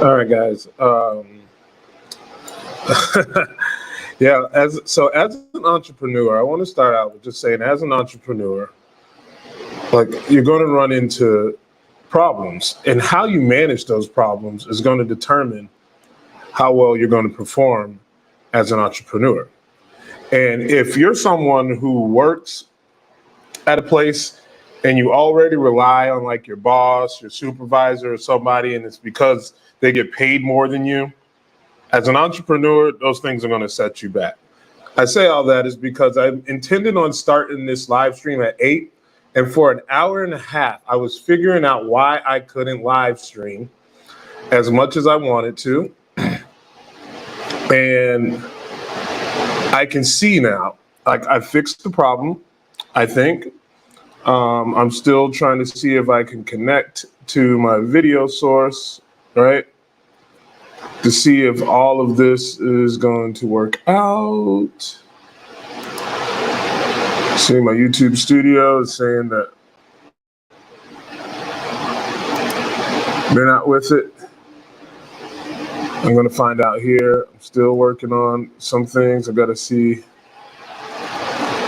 All right, guys. Yeah, as an entrepreneur, I want to start out with just saying, as an entrepreneur, like you're going to run into problems, and how you manage those problems is going to determine how well you're going to perform as an entrepreneur. And if you're someone who works at a place and you already rely on like your boss, your supervisor, or somebody, and it's because they get paid more than you, as an entrepreneur, those things are going to set you back. I say all that is because I intended on starting this live stream at 8, and for an hour and a half, I was figuring out why I couldn't live stream as much as I wanted to. And I can see now, like I fixed the problem, I think. I'm still trying to see if I can connect to my video source, right? To see if all of this is going to work out. See, my YouTube studio is saying that they're not with it. I'm going to find out here. I'm still working on some things. I've got to see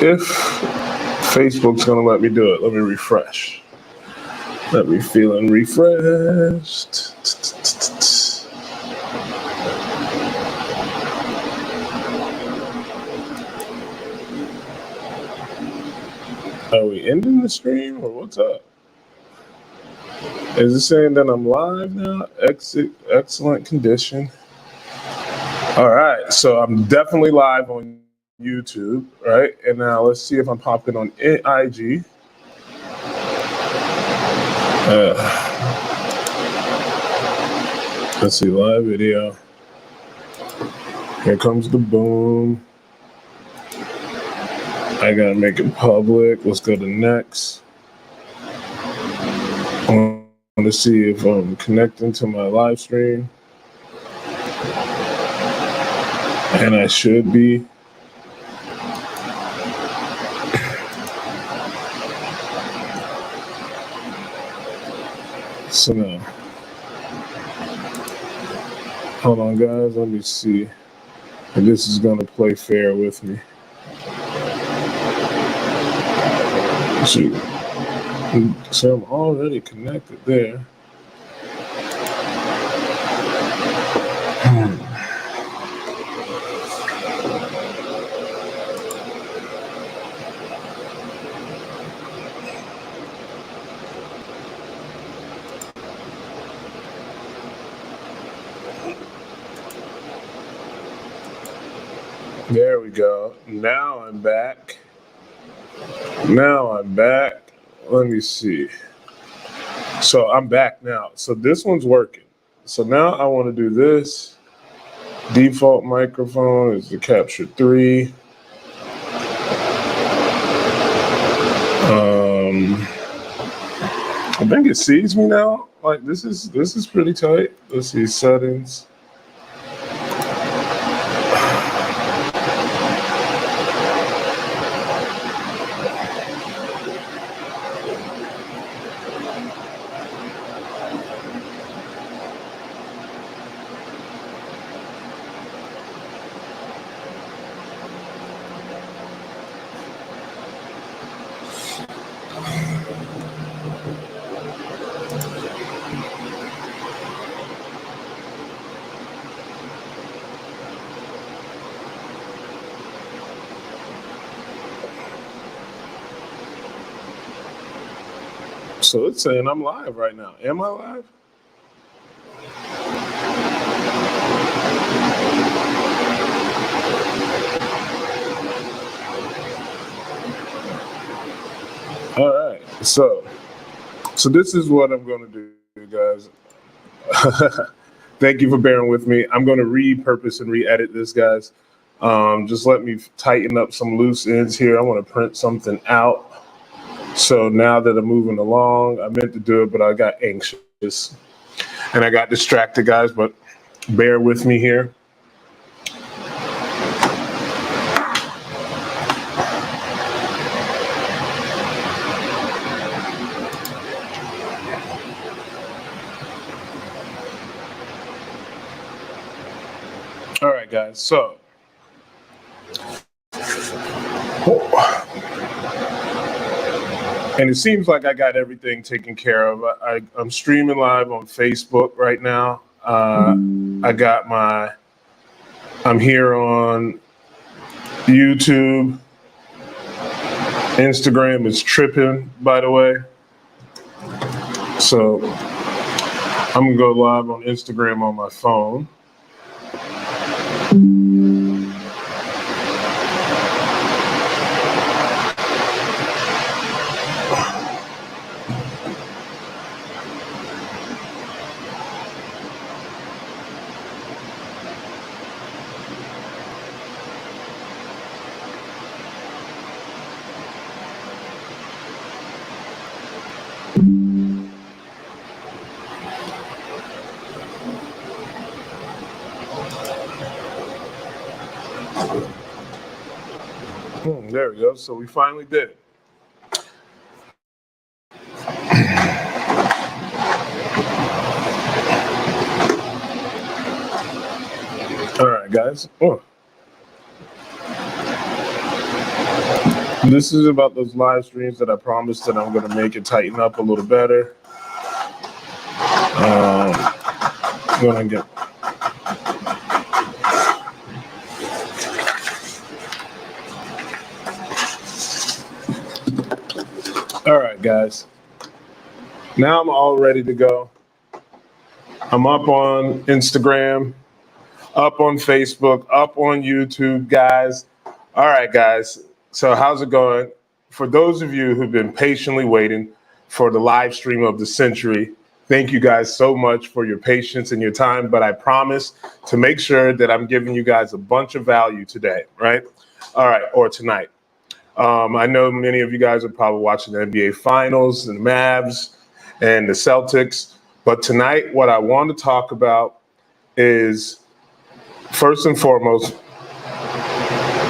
if Facebook's going to let me do it. Let me refresh. Let me feeling refreshed. Are we ending the stream or what's up? Is it saying that I'm live now? Excellent condition. All right, so I'm definitely live on YouTube, right? And now let's see if I'm popping on IG. Let's see, live video. Here comes the boom. I gotta make it public. Let's go to next. I want to see if I'm connecting to my live stream. And I should be. So now, hold on guys, let me see if this is gonna play fair with me. So I'm already connected there. There we go. Now I'm back. Let me see. So I'm back now. So this one's working. So now I want to do this. Default microphone is the Capture 3. I think it sees me now. Like this is pretty tight. Let's see, settings. So it's saying I'm live right now. Am I live? All right. So this is what I'm going to do, guys. Thank you for bearing with me. I'm going to repurpose and re-edit this, guys. Just let me tighten up some loose ends here. I want to print something out. So now that I'm moving along, I meant to do it, but I got anxious and I got distracted, guys, but bear with me here. guys. So, and it seems like I got everything taken care of. I'm streaming live on Facebook right now. I'm here on YouTube. Instagram is tripping, by the way. So I'm gonna go live on Instagram on my phone. There we go. So we finally did it. All right, guys. This is about those live streams that I promised that I'm going to make it tighten up a little better. I'm going to get. All right, guys. Now I'm all ready to go. I'm up on Instagram, up on Facebook, up on YouTube, guys. All right, guys. So how's it going? For those of you who've been patiently waiting for the live stream of the century, thank you guys so much for your patience and your time. But I promise to make sure that I'm giving you guys a bunch of value today, right? All right, or tonight. I know many of you guys are probably watching the NBA Finals and the Mavs and the Celtics. But tonight, what I want to talk about is, first and foremost,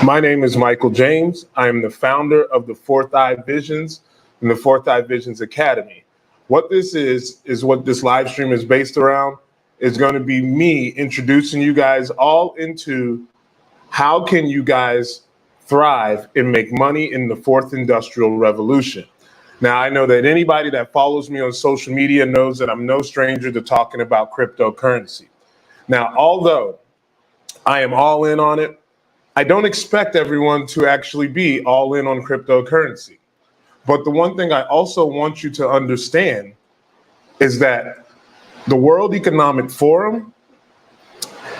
my name is Michael James. I am the founder of the Fourth Eye Visions and the Fourth Eye Visions Academy. What this is what this live stream is based around, is going to be me introducing you guys all into how can you guys thrive and make money in the fourth industrial revolution. Now, I know that anybody that follows me on social media knows that I'm no stranger to talking about cryptocurrency. Now, although I am all in on it, I don't expect everyone to actually be all in on cryptocurrency. But the one thing I also want you to understand is that the World Economic Forum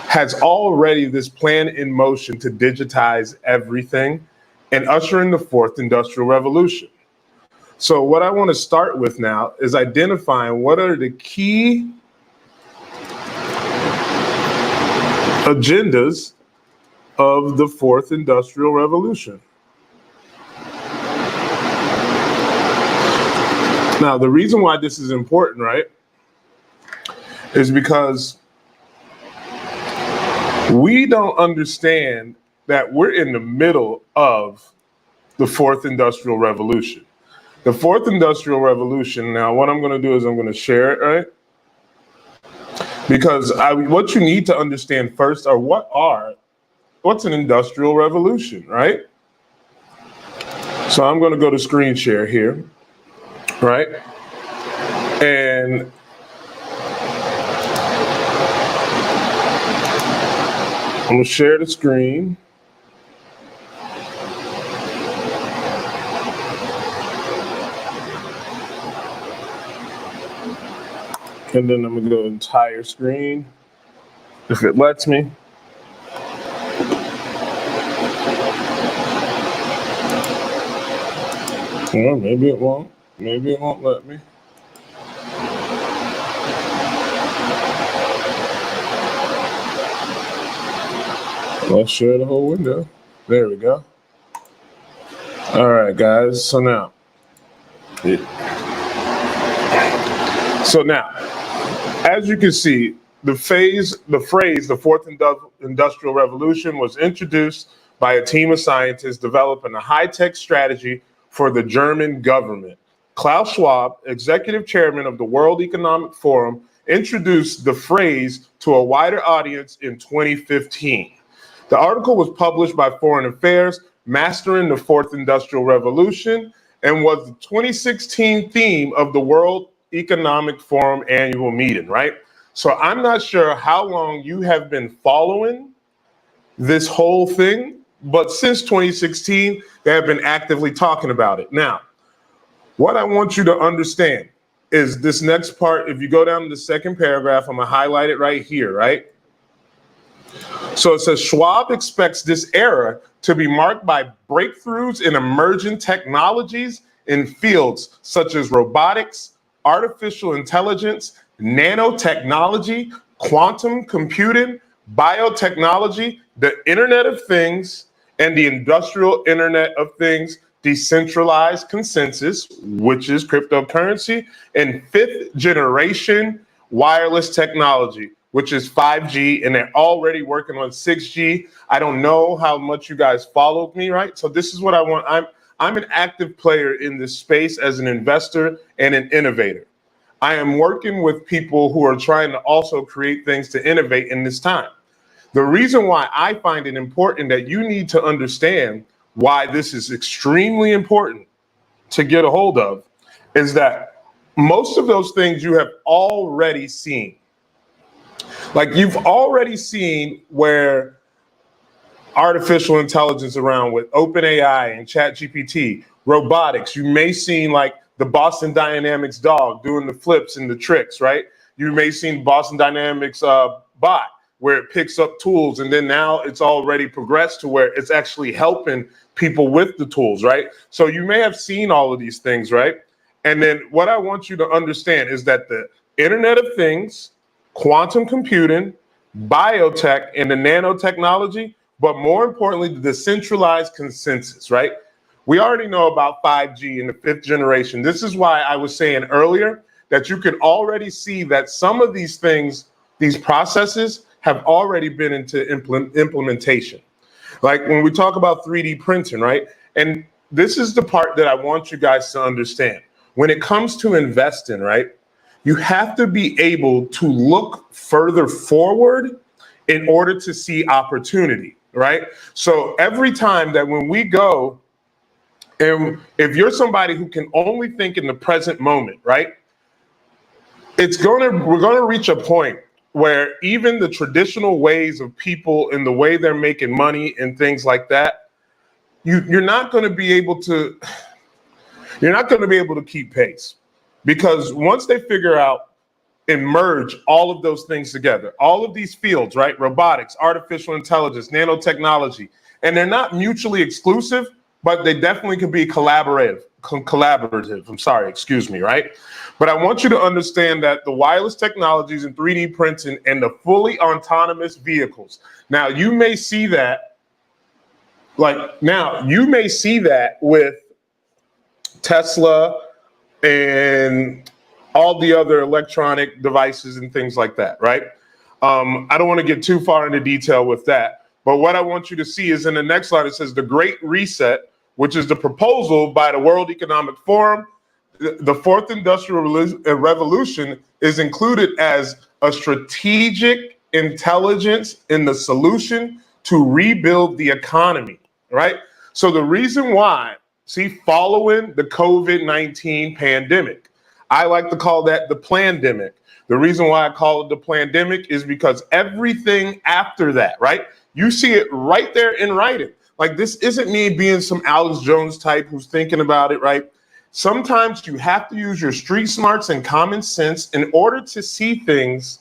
has already this plan in motion to digitize everything and usher in the fourth industrial revolution. So what I want to start with now is identifying what are the key agendas of the fourth industrial revolution. Now, the reason why this is important, right, is because we don't understand that we're in the middle of the fourth industrial revolution. The fourth industrial revolution, now what I'm going to do is I'm going to share it, right? Because what you need to understand first are what's an industrial revolution, right? So I'm going to go to screen share here, right? And I'm going to share the screen. And then I'm going to go entire screen, if it lets me. Well, maybe it won't. Maybe it won't let me. Let's share the whole window. There we go. All right, guys. So now, as you can see, the phrase, the fourth industrial revolution was introduced by a team of scientists developing a high-tech strategy for the German government. Klaus Schwab, executive chairman of the World Economic Forum, introduced the phrase to a wider audience in 2015. The article was published by Foreign Affairs, Mastering the Fourth Industrial Revolution, and was the 2016 theme of the World Economic Forum annual meeting, right? So I'm not sure how long you have been following this whole thing, but since 2016, they have been actively talking about it. Now, what I want you to understand is this next part. If you go down to the second paragraph, I'm gonna highlight it right here, right? So it says, Schwab expects this era to be marked by breakthroughs in emerging technologies in fields such as robotics, artificial intelligence, nanotechnology, quantum computing, biotechnology, the Internet of Things, and the Industrial Internet of Things, decentralized consensus, which is cryptocurrency, and fifth generation wireless technology, which is 5G, and they're already working on 6G. I don't know how much you guys followed me, right? So this is what I want. I'm an active player in this space as an investor and an innovator. I am working with people who are trying to also create things to innovate in this time. The reason why I find it important that you need to understand why this is extremely important to get a hold of is that most of those things you have already seen. Like, you've already seen where artificial intelligence around with OpenAI and ChatGPT, robotics, you may see like the Boston Dynamics dog doing the flips and the tricks, right? You may see Boston Dynamics bot where it picks up tools, and then now it's already progressed to where it's actually helping people with the tools, right? So you may have seen all of these things, right? And then what I want you to understand is that the Internet of Things, quantum computing, biotech, and the nanotechnology, but more importantly, the decentralized consensus, right? We already know about 5G and the fifth generation. This is why I was saying earlier that you can already see that some of these things, these processes have already been into implementation. Like when we talk about 3D printing, right? And this is the part that I want you guys to understand. When it comes to investing, right? You have to be able to look further forward in order to see opportunity, right? So every time that when we go, and if you're somebody who can only think in the present moment, right? We're gonna reach a point where even the traditional ways of people and the way they're making money and things like that, you're not gonna be able to keep pace. Because once they figure out and merge all of those things together, all of these fields, right? Robotics, artificial intelligence, nanotechnology, and they're not mutually exclusive, but they definitely could be collaborative, right? But I want you to understand that the wireless technologies and 3D printing and the fully autonomous vehicles. Now you may see that with Tesla and all the other electronic devices and things like that, right? I don't want to get too far into detail with that, but what I want you to see is in the next slide, it says the Great Reset, which is the proposal by the World Economic Forum. The fourth industrial revolution is included as a strategic intelligence in the solution to rebuild the economy, right? So the reason why, following the COVID-19 pandemic, I like to call that the plandemic. The reason why I call it the plandemic is because everything after that, right? You see it right there in writing. Like, this isn't me being some Alex Jones type who's thinking about it, right? Sometimes you have to use your street smarts and common sense in order to see things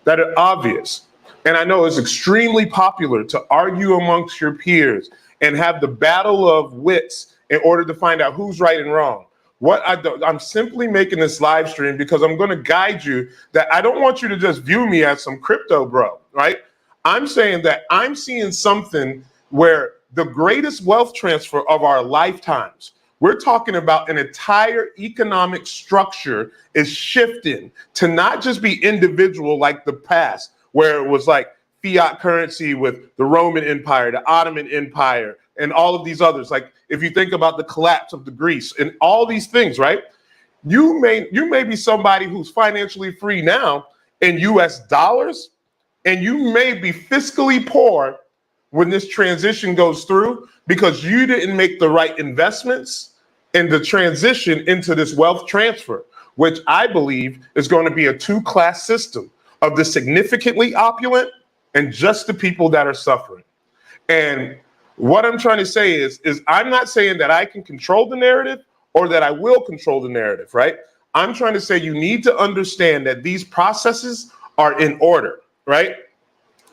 that are obvious. And I know it's extremely popular to argue amongst your peers and have the battle of wits in order to find out who's right and wrong. I'm simply making this live stream because I'm going to guide you that I don't want you to just view me as some crypto bro, right? I'm saying that I'm seeing something where the greatest wealth transfer of our lifetimes, we're talking about an entire economic structure is shifting to not just be individual like the past, where it was like fiat currency with the Roman Empire, the Ottoman Empire, and all of these others. Like if you think about the collapse of the Greece and all these things, right? You may be somebody who's financially free now in US dollars, and you may be fiscally poor when this transition goes through because you didn't make the right investments in the transition into this wealth transfer, which I believe is going to be a two-class system of the significantly opulent and just the people that are suffering. And what I'm trying to say is I'm not saying that I can control the narrative or that I will control the narrative, right? I'm trying to say you need to understand that these processes are in order, right?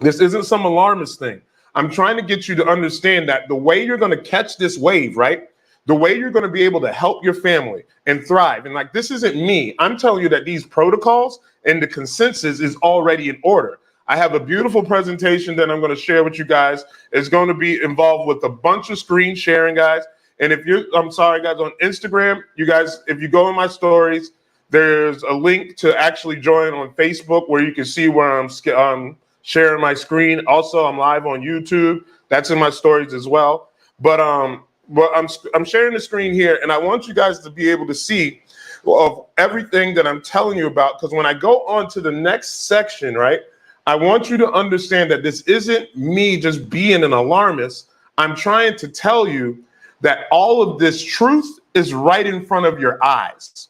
This isn't some alarmist thing. I'm trying to get you to understand that the way you're going to catch this wave, right? The way you're going to be able to help your family and thrive. And like, this isn't me. I'm telling you that these protocols and the consensus is already in order. I have a beautiful presentation that I'm going to share with you guys. It's going to be involved with a bunch of screen sharing, guys. And if you're, I'm sorry, guys, on Instagram, you guys, if you go in my stories, there's a link to actually join on Facebook where you can see where I'm sharing my screen. Also, I'm live on YouTube. That's in my stories as well. But I'm sharing the screen here, and I want you guys to be able to see of everything that I'm telling you about. Because when I go on to the next section, right, I want you to understand that this isn't me just being an alarmist. I'm trying to tell you that all of this truth is right in front of your eyes.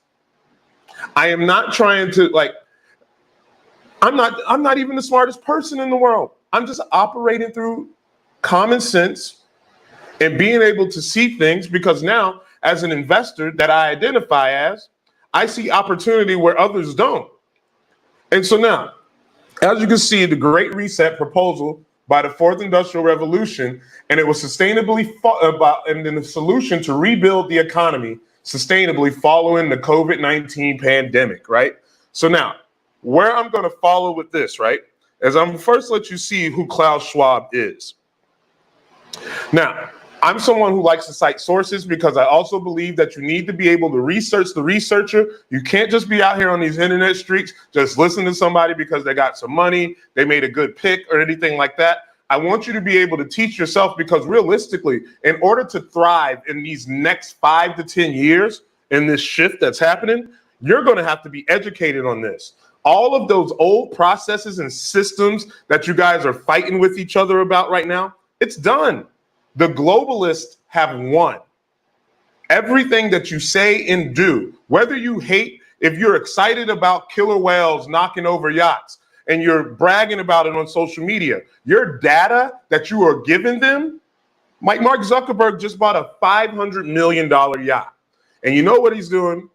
I am not trying to I'm not even the smartest person in the world. I'm just operating through common sense and being able to see things, because now as an investor that I identify as, I see opportunity where others don't. And so now, as you can see, the Great Reset proposal by the Fourth Industrial Revolution, and it was sustainably and then the solution to rebuild the economy sustainably following the COVID-19 pandemic, right? So now, where I'm going to follow with this, right, is I'm first let you see who Klaus Schwab is. Now, I'm someone who likes to cite sources because I also believe that you need to be able to research the researcher. You can't just be out here on these internet streets, just listen to somebody because they got some money, they made a good pick or anything like that. I want you to be able to teach yourself, because realistically, in order to thrive in these next 5 to 10 years in this shift that's happening, you're going to have to be educated on this. All of those old processes and systems that you guys are fighting with each other about right now, it's done. The globalists have won. Everything that you say and do, whether you hate, if you're excited about killer whales knocking over yachts and you're bragging about it on social media, your data that you are giving them, like Mark Zuckerberg just bought a $500 million yacht. And you know what he's doing?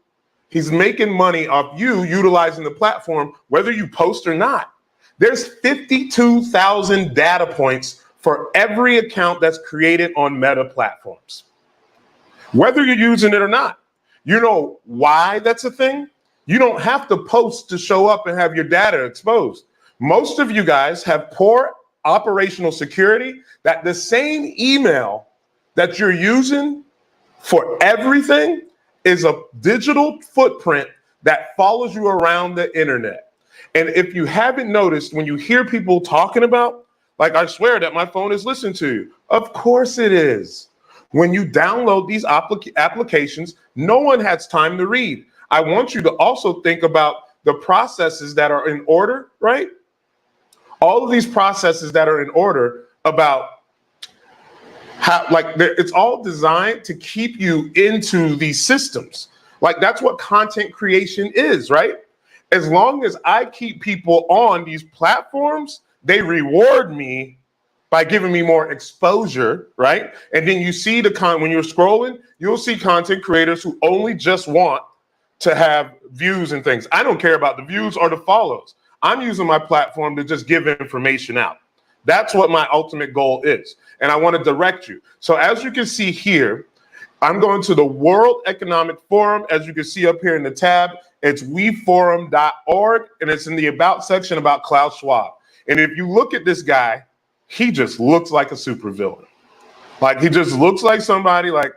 He's making money off you utilizing the platform, whether you post or not. There's 52,000 data points for every account that's created on Meta platforms, whether you're using it or not. You know why that's a thing? You don't have to post to show up and have your data exposed. Most of you guys have poor operational security, that the same email that you're using for everything is a digital footprint that follows you around the internet. And if you haven't noticed, when you hear people talking about, like, I swear that my phone is listening to you. Of course it is. When you download these applications, no one has time to read. I want you to also think about the processes that are in order, right? All of these processes that are in order about how, it's all designed to keep you into these systems. Like, that's what content creation is, right? As long as I keep people on these platforms, they reward me by giving me more exposure, right? And then you see when you're scrolling, you'll see content creators who only just want to have views and things. I don't care about the views or the follows. I'm using my platform to just give information out. That's what my ultimate goal is. And I want to direct you. So as you can see here, I'm going to the World Economic Forum. As you can see up here in the tab, it's weforum.org, and it's in the About section about Klaus Schwab. And if you look at this guy, he just looks like a supervillain. Like, he just looks like somebody, like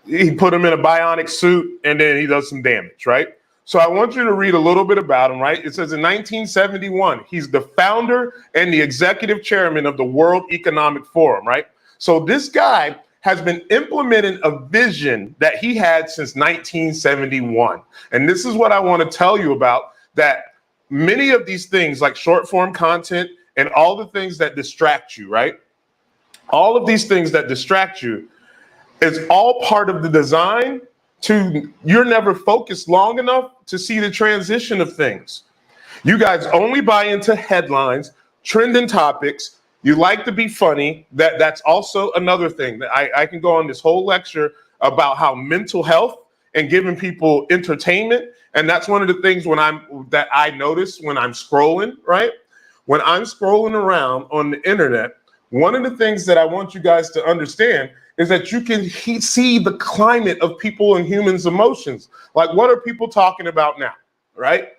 he put him in a bionic suit and then he does some damage, right? So I want you to read a little bit about him, right? It says in 1971, he's the founder and the executive chairman of the World Economic Forum, right? So this guy has been implementing a vision that he had since 1971. And this is what I want to tell you about, that many of these things like short form content and all the things that distract you, right? All of these things that distract you is all part of the design to, you're never focused long enough to see the transition of things. You guys only buy into headlines, trending topics. You like to be funny. That's also another thing. I can go on this whole lecture about how mental health and giving people entertainment. And that's one of the things that I notice when I'm scrolling, right? When I'm scrolling around on the internet, one of the things that I want you guys to understand is that you can see the climate of people and humans' emotions. Like, what are people talking about now, right?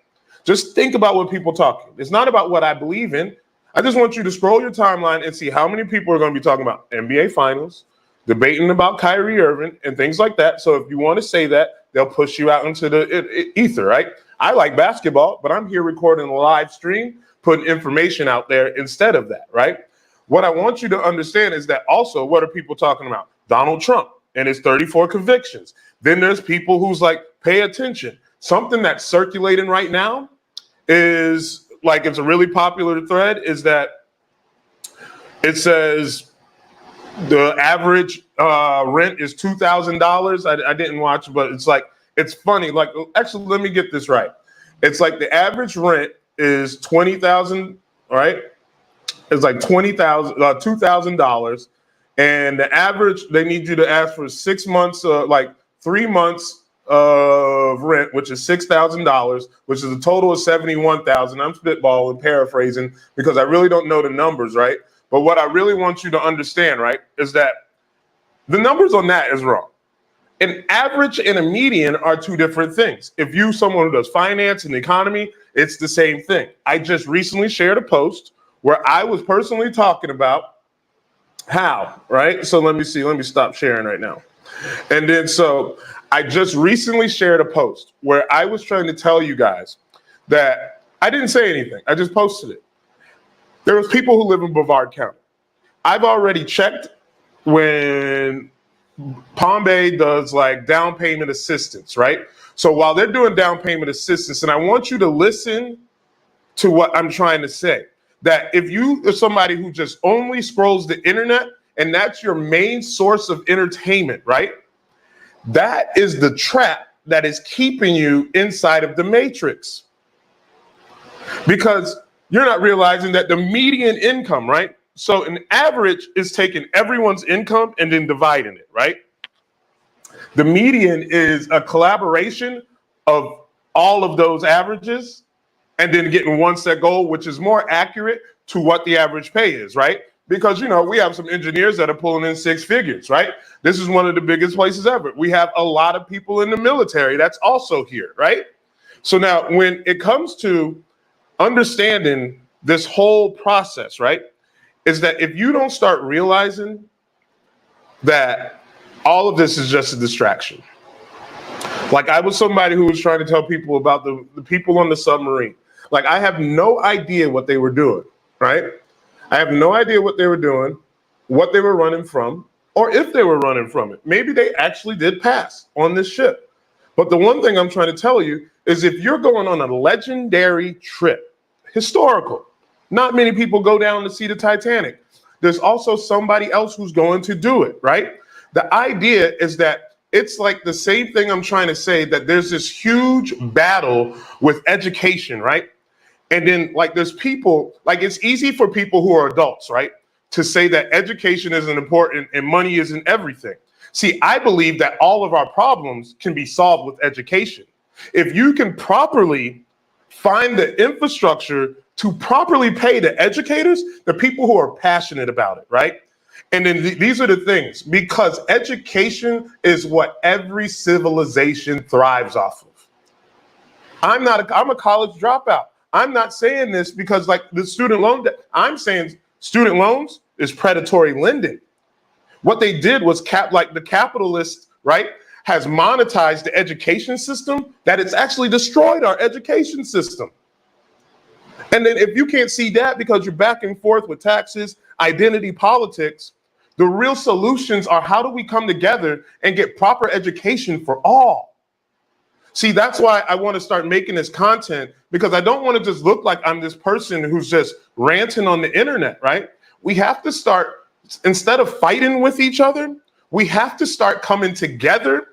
Just think about what people are talking. It's not about what I believe in. I just want you to scroll your timeline and see how many people are going to be talking about NBA Finals, debating about Kyrie Irving and things like that. So if you want to say that, they'll push you out into the ether, right? I like basketball, but I'm here recording a live stream, putting information out there instead of that, right? What I want you to understand is that also, what are people talking about? Donald Trump and his 34 convictions. Then there's people who's like, pay attention. Something that's circulating right now is like, it's a really popular thread, is that it says the average rent is $2,000. I didn't watch, but it's like, it's funny. Like, actually, let me get this right. It's like the average rent is $20,000, right? It's like $2,000, and the average, they need you to ask for 6 months, like 3 months of rent, which is $6,000, which is a total of $71,000. I'm spitballing, paraphrasing, because I really don't know the numbers, right? But what I really want you to understand, right, is that the numbers on that is wrong. An average and a median are two different things. If you someone who does finance and economy, it's the same thing. I just recently shared a post where I was personally talking about how, right? So let me stop sharing right now. And then, so I just recently shared a post where I was trying to tell you guys that I didn't say anything. I just posted it. There was people who live in Brevard County. I've already checked when Palm Bay does like down payment assistance, right? So while they're doing down payment assistance, and I want you to listen to what I'm trying to say, that if you are somebody who just only scrolls the internet and that's your main source of entertainment, right? That is the trap that is keeping you inside of the matrix. Because you're not realizing that the median income, right? So an average is taking everyone's income and then dividing it, right? The median is a collaboration of all of those averages and then getting one set goal, which is more accurate to what the average pay is, right? Because, you know, we have some engineers that are pulling in 6 figures, right? This is one of the biggest places ever. We have a lot of people in the military that's also here, right? So now when it comes to understanding this whole process, right, is that if you don't start realizing that all of this is just a distraction. Like, I was somebody who was trying to tell people about the people on the submarine. Like, I have no idea what they were doing, right? I have no idea what they were doing, what they were running from, or if they were running from it. Maybe they actually did pass on this ship. But the one thing I'm trying to tell you is if you're going on a legendary trip, historical, not many people go down to see the Titanic. There's also somebody else who's going to do it, right? The idea is that it's like the same thing I'm trying to say, that there's this huge battle with education, right? And then like there's people, like it's easy for people who are adults, right, to say that education isn't important and money isn't everything. See, I believe that all of our problems can be solved with education. If you can properly find the infrastructure to properly pay the educators, the people who are passionate about it, right? And then these are the things, because education is what every civilization thrives off of. I'm a college dropout. I'm not saying this because like the student loan debt. I'm saying student loans is predatory lending. What they did was like the capitalist, right, has monetized the education system, that it's actually destroyed our education system. And then if you can't see that because you're back and forth with taxes, identity politics, the real solutions are how do we come together and get proper education for all? See, that's why I want to start making this content, because I don't want to just look like I'm this person who's just ranting on the internet, right? We have to start instead of fighting with each other, we have to start coming together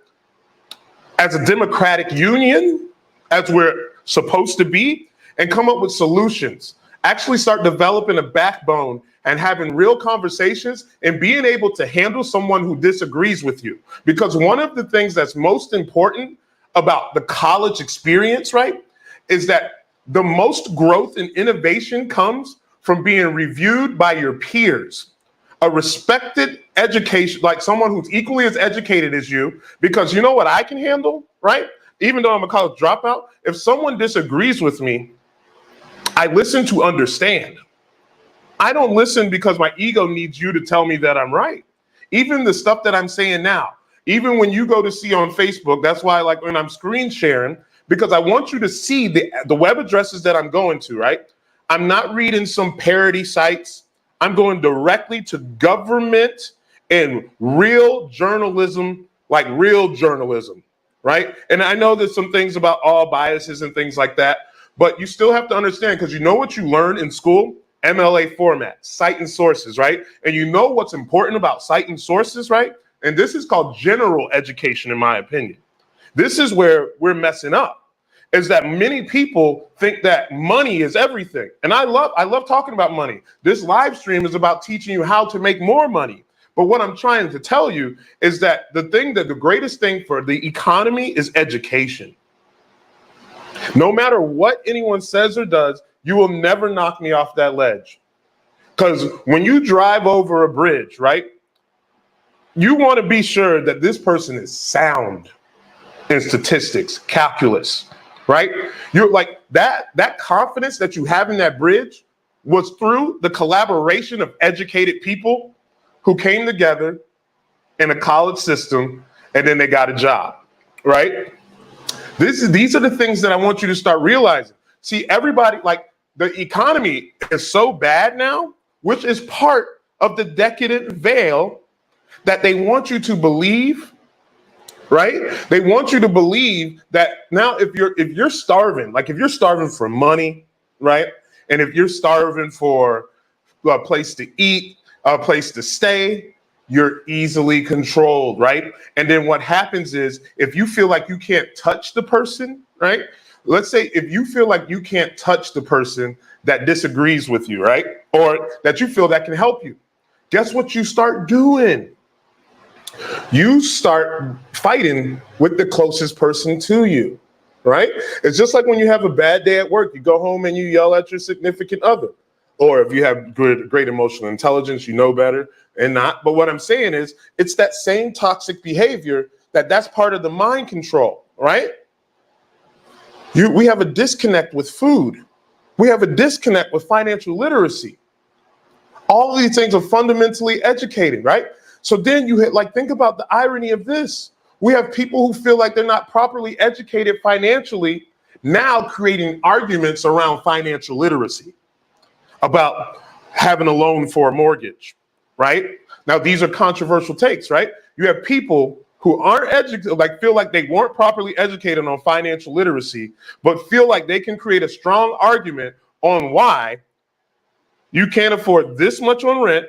as a democratic union, as we're supposed to be, and come up with solutions. Actually start developing a backbone and having real conversations and being able to handle someone who disagrees with you. Because one of the things that's most important about the college experience, right, is that the most growth and innovation comes from being reviewed by your peers. A respected education, like someone who's equally as educated as you, because you know what I can handle, right? Even though I'm a college dropout, if someone disagrees with me, I listen to understand. I don't listen because my ego needs you to tell me that I'm right. Even the stuff that I'm saying now, even when you go to see on Facebook, that's why I like when I'm screen sharing, because I want you to see the web addresses that I'm going to, right? I'm not reading some parody sites. I'm going directly to government and real journalism, like real journalism, right? And I know there's some things about all biases and things like that, but you still have to understand, because you know what you learn in school? MLA format, citing sources, right? And you know what's important about citing sources, right? And this is called general education, in my opinion. This is where we're messing up, is that many people think that money is everything. And I love talking about money. This live stream is about teaching you how to make more money. But what I'm trying to tell you is that the greatest thing for the economy is education. No matter what anyone says or does, you will never knock me off that ledge. Because when you drive over a bridge, right, you want to be sure that this person is sound in statistics, calculus, right? You're like that confidence that you have in that bridge was through the collaboration of educated people who came together in a college system and then they got a job, right? These are the things that I want you to start realizing. See, everybody, like the economy is so bad now, which is part of the decadent veil that they want you to believe, right? They want you to believe that now if you're starving, like if you're starving for money, right? And if you're starving for a place to eat, a place to stay, you're easily controlled, right? And then what happens is if you feel like you can't touch the person, right? Let's say if you feel like you can't touch the person that disagrees with you, right? Or that you feel that can help you. Guess what you start doing? You start fighting with the closest person to you, right? It's just like when you have a bad day at work, you go home and you yell at your significant other. Or if you have great emotional intelligence, you know better and not. But what I'm saying is it's that same toxic behavior that's part of the mind control, right? We have a disconnect with food. We have a disconnect with financial literacy. All of these things are fundamentally educated, right? So then think about the irony of this. We have people who feel like they're not properly educated financially, now creating arguments around financial literacy, about having a loan for a mortgage, right? Now, these are controversial takes, right? You have people who aren't educated, like feel like they weren't properly educated on financial literacy, but feel like they can create a strong argument on why you can't afford this much on rent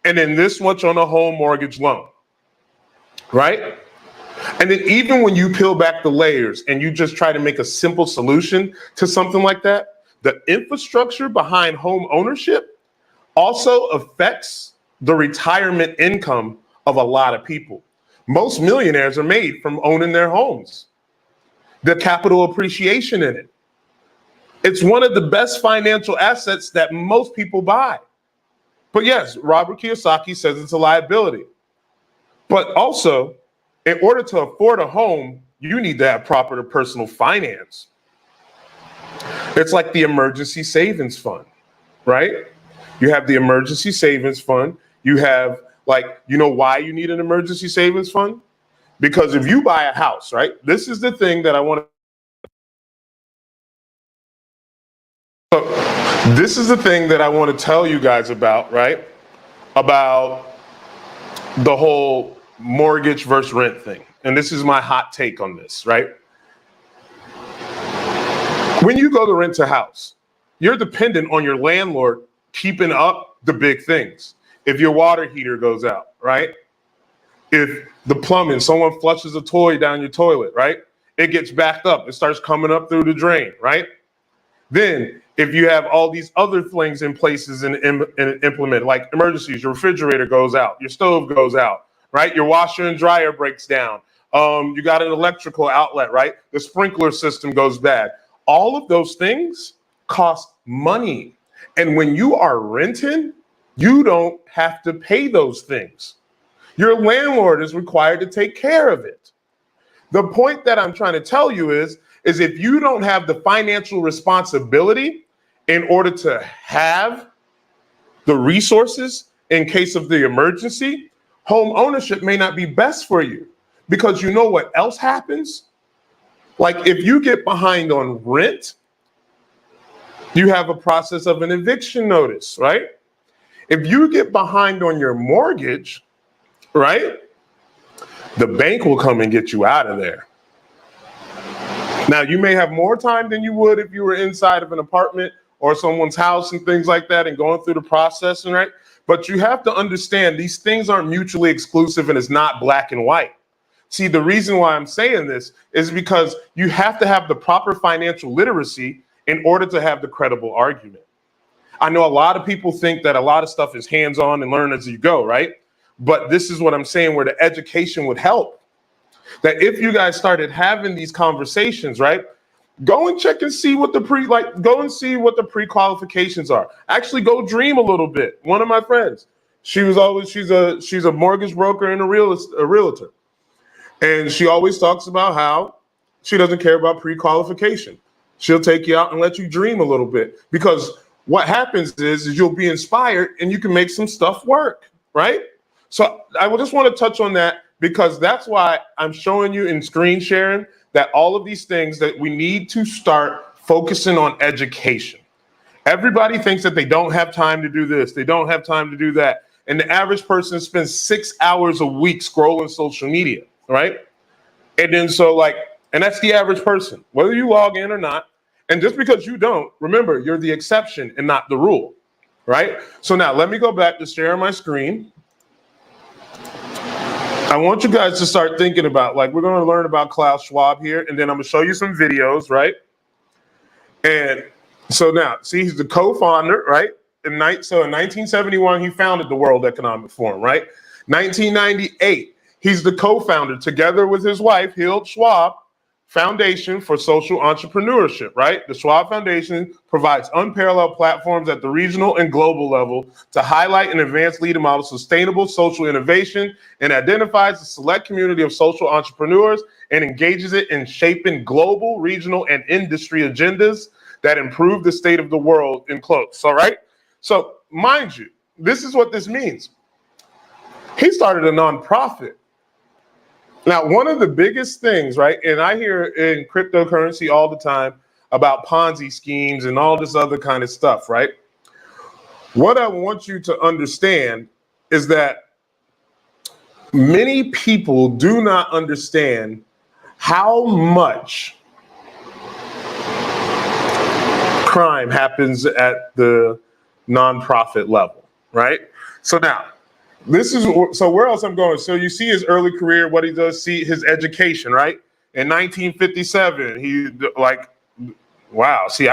and then this much on a home mortgage loan, right? And then even when you peel back the layers and you just try to make a simple solution to something like that, the infrastructure behind home ownership also affects the retirement income of a lot of people. Most millionaires are made from owning their homes. The capital appreciation in it. It's one of the best financial assets that most people buy. But yes, Robert Kiyosaki says it's a liability. But also, in order to afford a home, you need to have proper personal finance. It's like the emergency savings fund, right? You have the emergency savings fund. You have why you need an emergency savings fund? Because if you buy a house, right? This is the thing that I want to tell you guys about, right? About the whole mortgage versus rent thing. And this is my hot take on this, right? When you go to rent a house, you're dependent on your landlord keeping up the big things. if your water heater goes out, right? If the plumbing, someone flushes a toy down your toilet, right? It gets backed up. It starts coming up through the drain, right? Then if you have all these other things in places and implement, like emergencies, your refrigerator goes out, your stove goes out, right? Your washer and dryer breaks down. You got an electrical outlet, right? The sprinkler system goes bad. All of those things cost money. And when you are renting, you don't have to pay those things. Your landlord is required to take care of it. The point that I'm trying to tell you is if you don't have the financial responsibility in order to have the resources in case of the emergency, home ownership may not be best for you. Because you know what else happens? Like if you get behind on rent, you have a process of an eviction notice, right? If you get behind on your mortgage, right, the bank will come and get you out of there. Now, you may have more time than you would if you were inside of an apartment or someone's house and things like that and going through the process, right? But you have to understand these things aren't mutually exclusive and it's not black and white. See, the reason why I'm saying this is because you have to have the proper financial literacy in order to have the credible argument. I know a lot of people think that a lot of stuff is hands-on and learn as you go, right? But this is what I'm saying, where the education would help. That if you guys started having these conversations, right? Go and check and see what go and see what the pre-qualifications are. Actually, go dream a little bit. One of my friends, she's a mortgage broker and a realtor. And she always talks about how she doesn't care about pre-qualification. She'll take you out and let you dream a little bit, because what happens is you'll be inspired and you can make some stuff work, right? So I just want to touch on that, because that's why I'm showing you in screen sharing that all of these things that we need to start focusing on education. Everybody thinks that they don't have time to do this, they don't have time to do that. And the average person spends 6 hours a week scrolling social media, right? And then and that's the average person, whether you log in or not. And just because you don't, remember, you're the exception and not the rule, right? So now let me go back to share my screen. I want you guys to start thinking about, we're going to learn about Klaus Schwab here, and then I'm going to show you some videos, right? And so now, see, he's the co-founder, right? So in 1971, he founded the World Economic Forum, right? 1998, he's the co-founder, together with his wife, Hild Schwab, Foundation for Social Entrepreneurship, right? The Schwab Foundation provides unparalleled platforms at the regional and global level to highlight and advance leading models of sustainable social innovation, and identifies a select community of social entrepreneurs and engages it in shaping global, regional, and industry agendas that improve the state of the world, in quotes. All right? So mind you, this is what this means. He started a nonprofit. Now, one of the biggest things, right, and I hear in cryptocurrency all the time about Ponzi schemes and all this other kind of stuff, right? What I want you to understand is that many people do not understand how much crime happens at the nonprofit level, right? So now, where else I'm going. So you see his early career, what he does, see his education, right? In 1957, I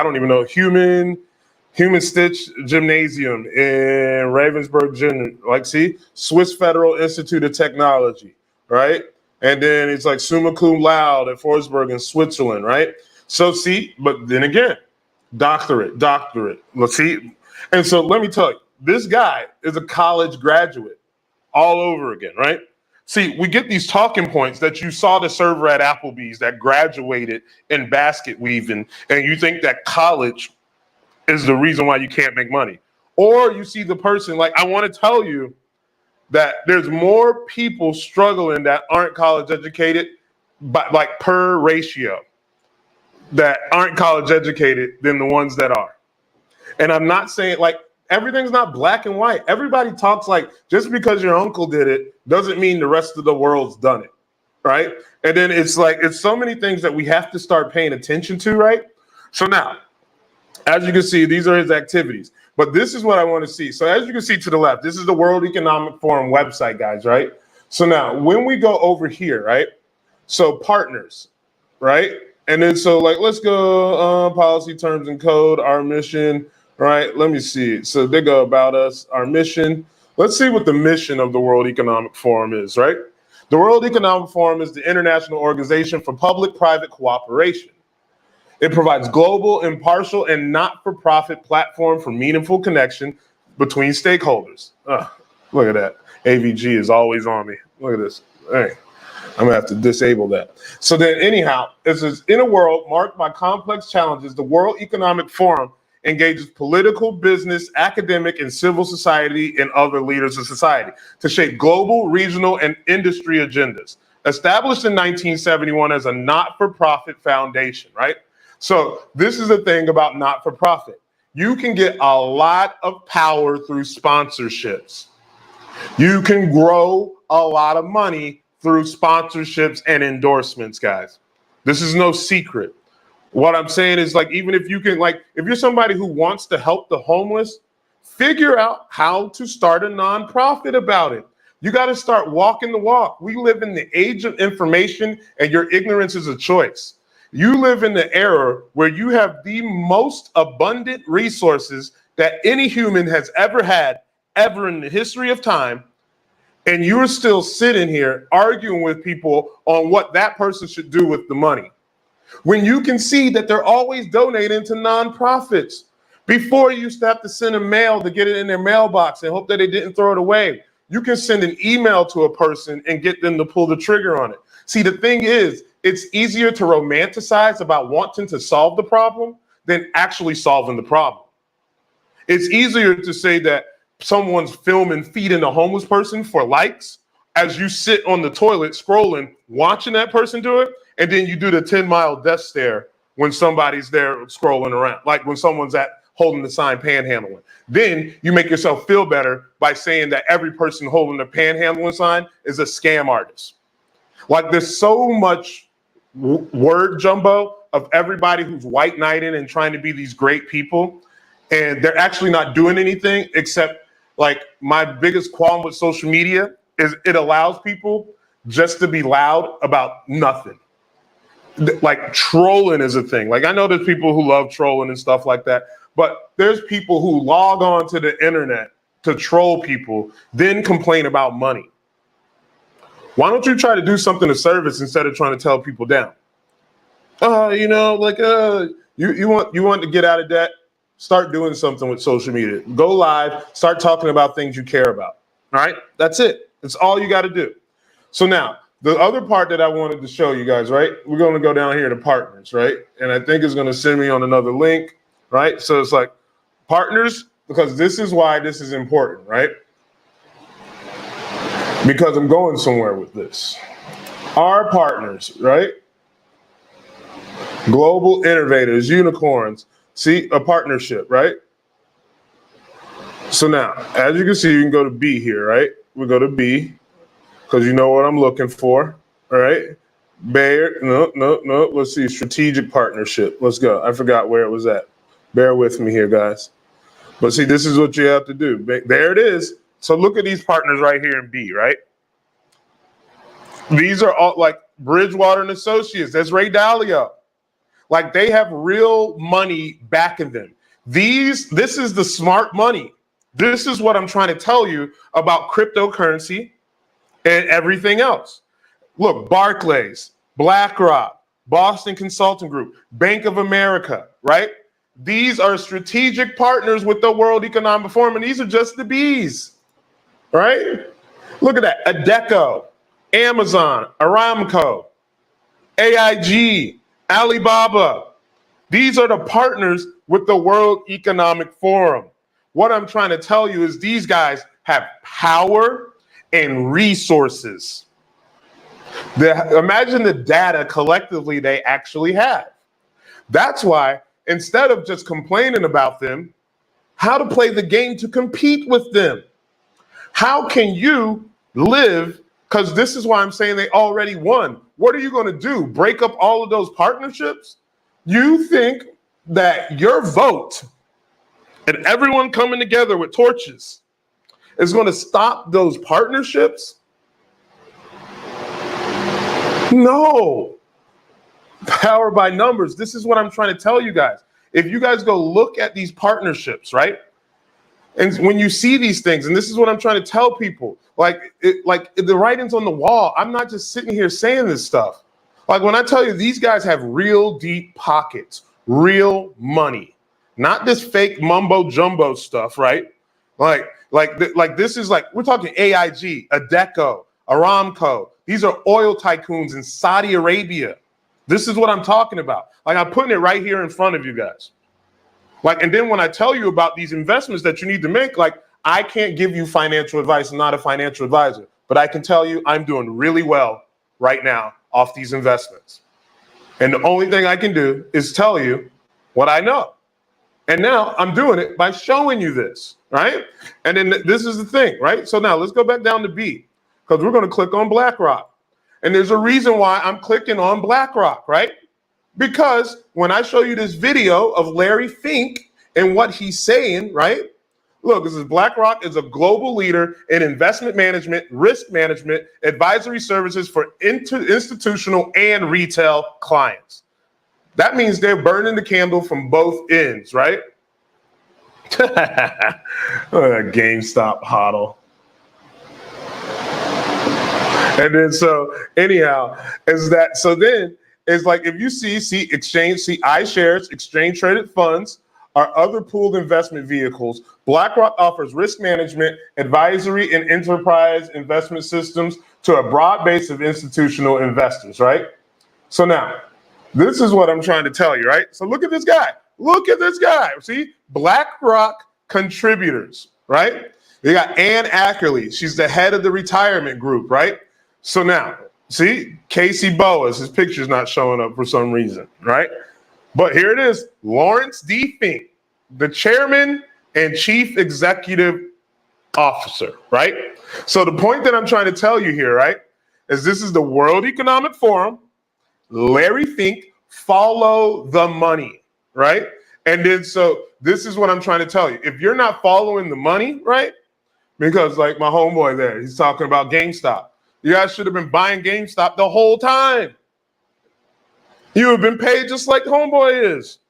don't even know, Human Stitch Gymnasium in Ravensburg, Swiss Federal Institute of Technology, right? And then it's summa cum laude at Forsberg in Switzerland, right? So but then again, doctorate. Let's see. And so let me tell you, this guy is a college graduate all over again, right? See, we get these talking points that you saw the server at Applebee's that graduated in basket weaving, and you think that college is the reason why you can't make money. Or you see the person, I want to tell you that there's more people struggling that aren't college educated, but per ratio, that aren't college educated than the ones that are. And I'm not saying everything's not black and white. Everybody talks just because your uncle did it doesn't mean the rest of the world's done it, right? And then it's so many things that we have to start paying attention to, right? So now, As you can see, these are his activities. But this is what I want to see. So as you can see to the left, this is the World Economic Forum website, guys, right? So now when we go over here, right? So partners, right? And then so like, let's go policy, terms and code, our mission, right? Let me see. So they go about us, our mission. Let's see what the mission of the World Economic Forum is, right? The World Economic Forum is the international organization for public-private cooperation. It provides global, impartial, and not-for-profit platform for meaningful connection between stakeholders. Look at that. AVG is always on me. Look at this. Hey, I'm gonna have to disable that. So then anyhow, it says, in a world marked by complex challenges, the World Economic Forum engages political, business, academic, and civil society and other leaders of society to shape global, regional, and industry agendas. Established in 1971 as a not-for-profit foundation, right? So this is the thing about not-for-profit. You can get a lot of power through sponsorships. You can grow a lot of money through sponsorships and endorsements, guys. This is no secret. What I'm saying is, like, even if you can, like, if you're somebody who wants to help the homeless, figure out how to start a nonprofit about it. You got to start walking the walk. We live in the age of information, and your ignorance is a choice. You live in the era where you have the most abundant resources that any human has ever had, ever in the history of time, and you're still sitting here arguing with people on what that person should do with the money, when you can see that they're always donating to nonprofits. Before, you used to have to send a mail to get it in their mailbox and hope that they didn't throw it away. You can send an email to a person and get them to pull the trigger on it. See, the thing is, it's easier to romanticize about wanting to solve the problem than actually solving the problem. It's easier to say that someone's filming feeding a homeless person for likes as you sit on the toilet scrolling, watching that person do it, and then you do the 10-mile death stare when somebody's there scrolling around, like when someone's holding the sign panhandling. Then you make yourself feel better by saying that every person holding the panhandling sign is a scam artist. Like, there's so much word jumbo of everybody who's white knighting and trying to be these great people, and they're actually not doing anything except, like, my biggest qualm with social media is it allows people just to be loud about nothing. Like, trolling is a thing. Like, I know there's people who love trolling and stuff like that, but there's people who log on to the internet to troll people, then complain about money. Why don't you try to do something of service instead of trying to tell people down? You want to get out of debt? Start doing something with social media. Go live, start talking about things you care about. All right, that's it. That's all you got to do. So now, the other part that I wanted to show you guys, right? We're going to go down here to partners, right? And I think it's going to send me on another link, right? So it's like partners, because this is why this is important, right? Because I'm going somewhere with this. Our partners, right? Global innovators, unicorns. See, a partnership, right? So now, as you can see, you can go to B here, right? We go to B, because you know what I'm looking for, all right? No. Let's see, strategic partnership. Let's go. I forgot where it was at. Bear with me here, guys. But see, this is what you have to do. There it is. So look at these partners right here in B, right? These are all like Bridgewater and Associates. That's Ray Dalio. Like, they have real money backing them. This is the smart money. This is what I'm trying to tell you about cryptocurrency and everything else. Look, Barclays, BlackRock, Boston Consulting Group, Bank of America, right? These are strategic partners with the World Economic Forum, and these are just the B's, right? Look at that. Adecco, Amazon, Aramco, AIG, Alibaba. These are the partners with the World Economic Forum. What I'm trying to tell you is these guys have power and resources. Imagine the data collectively they actually have. That's why, instead of just complaining about them, how to play the game to compete with them. How can you live? Because this is why I'm saying they already won. What are you going to do? Break up all of those partnerships? You think that your vote and everyone coming together with torches is going to stop those partnerships? No. Power by numbers. This is what I'm trying to tell you guys. If you guys go look at these partnerships, right? And when you see these things, and this is what I'm trying to tell people, like the writing's on the wall. I'm not just sitting here saying this stuff. Like when I tell you these guys have real deep pockets, real money, not this fake mumbo jumbo stuff, right? Like this is like, we're talking AIG, Adecco, Aramco. These are oil tycoons in Saudi Arabia. This is what I'm talking about. Like I'm putting it right here in front of you guys. Like, and then when I tell you about these investments that you need to make, like I can't give you financial advice. I'm not a financial advisor, but I can tell you I'm doing really well right now off these investments. And the only thing I can do is tell you what I know. And now I'm doing it by showing you this, right? And then this is the thing, right? So now let's go back down to B, because we're going to click on BlackRock. And there's a reason why I'm clicking on BlackRock, right? Because when I show you this video of Larry Fink and what he's saying, right? Look, this is BlackRock is a global leader in investment management, risk management, advisory services for institutional and retail clients. That means they're burning the candle from both ends, right? GameStop hodl. And then so anyhow, is that so then it's like if you see exchange, see iShares, exchange traded funds, or other pooled investment vehicles, BlackRock offers risk management, advisory, and enterprise investment systems to a broad base of institutional investors, right? So now, this is what I'm trying to tell you, right? So look at this guy. Look at this guy. See, BlackRock contributors, right? You got Ann Ackerley. She's the head of the retirement group, right? So now, see, Casey Boas, his picture's not showing up for some reason, right? But here it is, Lawrence D. Fink, the chairman and chief executive officer, right? So the point that I'm trying to tell you here, right, is this is the World Economic Forum. Larry Fink, follow the money, right? And then so this is what I'm trying to tell you. If you're not following the money, right? Because like my homeboy there, he's talking about GameStop. You guys should have been buying GameStop the whole time. You have been paid just like homeboy is.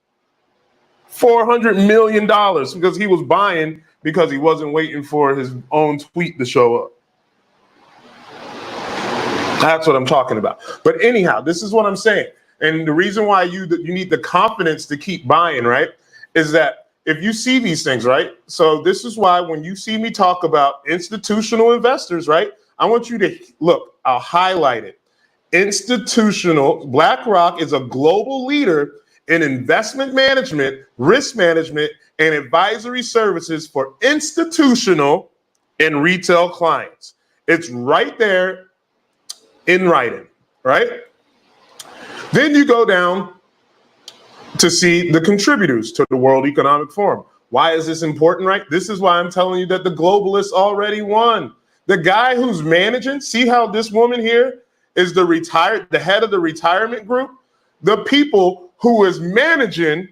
$400 million because he was buying because he wasn't waiting for his own tweet to show up. That's what I'm talking about. But anyhow, this is what I'm saying. And the reason why you need the confidence to keep buying, right, is that if you see these things, right? So this is why when you see me talk about institutional investors, right, I want you to look, I'll highlight it. Institutional, BlackRock is a global leader in investment management, risk management, and advisory services for institutional and retail clients. It's right there in writing, right? Then you go down to see the contributors to the World Economic Forum. Why is this important, right? This is why I'm telling you that the globalists already won. The guy who's managing, see how this woman here is the head of the retirement group? The people who is managing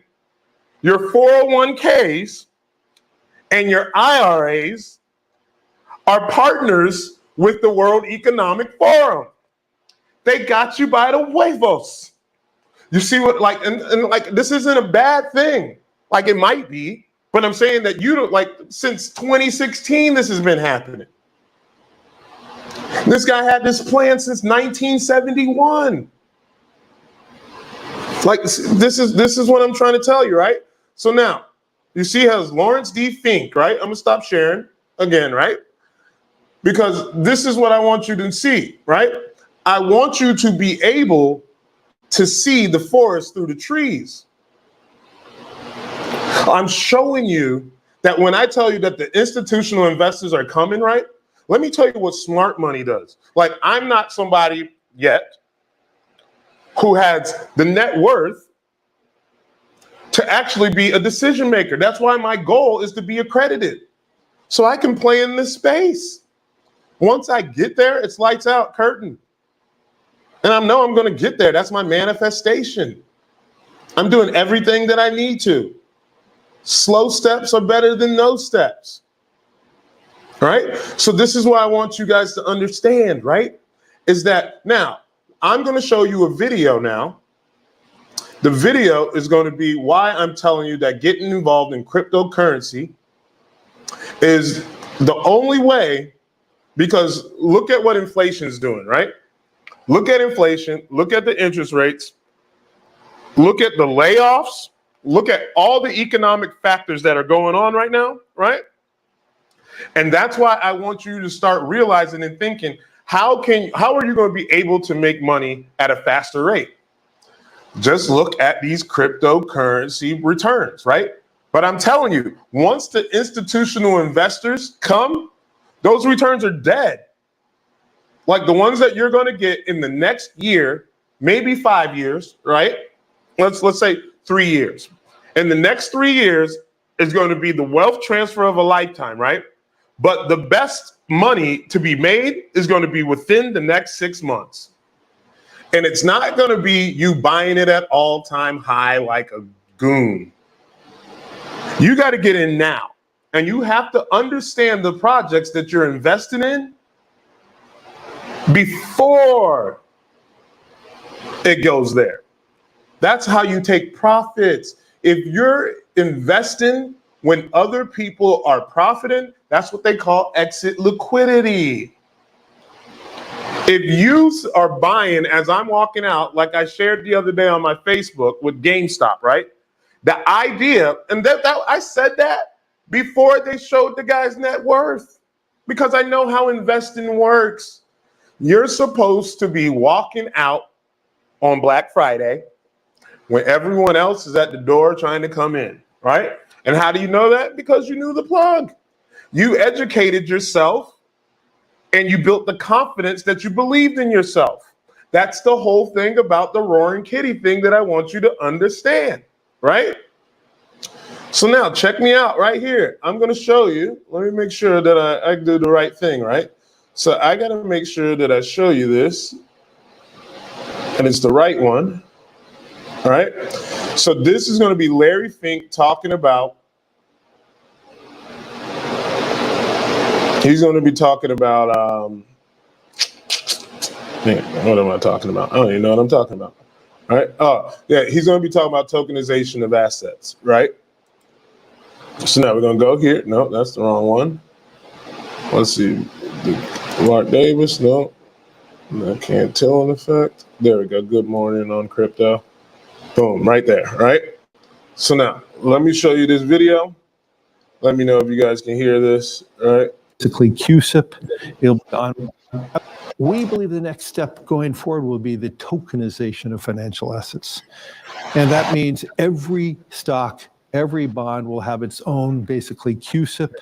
your 401ks and your IRAs are partners with the World Economic Forum. They got you by the huevos. You see what, like, and like, this isn't a bad thing. Like, it might be, but I'm saying that you don't, like, since 2016, this has been happening. This guy had this plan since 1971. Like, this is what I'm trying to tell you, right? So now, you see how Lawrence D. Fink, right? I'm gonna stop sharing again, right? Because this is what I want you to see, right? I want you to be able to see the forest through the trees. I'm showing you that when I tell you that the institutional investors are coming, right? Let me tell you what smart money does. Like, I'm not somebody yet who has the net worth to actually be a decision maker. That's why my goal is to be accredited, so I can play in this space. Once I get there, it's lights out, curtain. And I know I'm going to get there. That's my manifestation. I'm doing everything that I need to. Slow steps are better than no steps. Right? So this is what I want you guys to understand, right? Is that now I'm going to show you a video now. The video is going to be why I'm telling you that getting involved in cryptocurrency is the only way, because look at what inflation is doing, right? Look at inflation, look at the interest rates, look at the layoffs, look at all the economic factors that are going on right now, right? And that's why I want you to start realizing and thinking, how are you going to be able to make money at a faster rate? Just look at these cryptocurrency returns, right? But I'm telling you, once the institutional investors come, those returns are dead. Like the ones that you're going to get in the next year, maybe 5 years, right? Let's say 3 years. In the next 3 years is going to be the wealth transfer of a lifetime, right? But the best money to be made is going to be within the next 6 months. And it's not going to be you buying it at all-time high like a goon. You got to get in now. And you have to understand the projects that you're investing in before it goes there. That's how you take profits. If you're investing when other people are profiting, that's what they call exit liquidity. If you are buying as I'm walking out, like I shared the other day on my Facebook with GameStop, right? The idea, and that I said that before they showed the guy's net worth, because I know how investing works. You're supposed to be walking out on Black Friday when everyone else is at the door trying to come in, right? And how do you know that? Because you knew the plug. You educated yourself and you built the confidence that you believed in yourself. That's the whole thing about the roaring kitty thing that I want you to understand, right? So now check me out right here. I'm going to show you. Let me make sure that I do the right thing, right? So I got to make sure that I show you this. And it's the right one. All right. So this is going to be Larry Fink talking about. He's going to be talking about. What am I talking about? I don't even know what I'm talking about. All right. Oh, yeah. He's going to be talking about tokenization of assets. Right. So now we're going to go here. No, that's the wrong one. Let's see. Mark Davis. No. I can't tell an effect. There we go. Good morning on crypto. Boom, right there, right? So now, let me show you this video. Let me know if you guys can hear this, all right? Basically, QSIP. It'll be on. We believe the next step going forward will be the tokenization of financial assets. And that means every stock, every bond will have its own, basically, QSIP.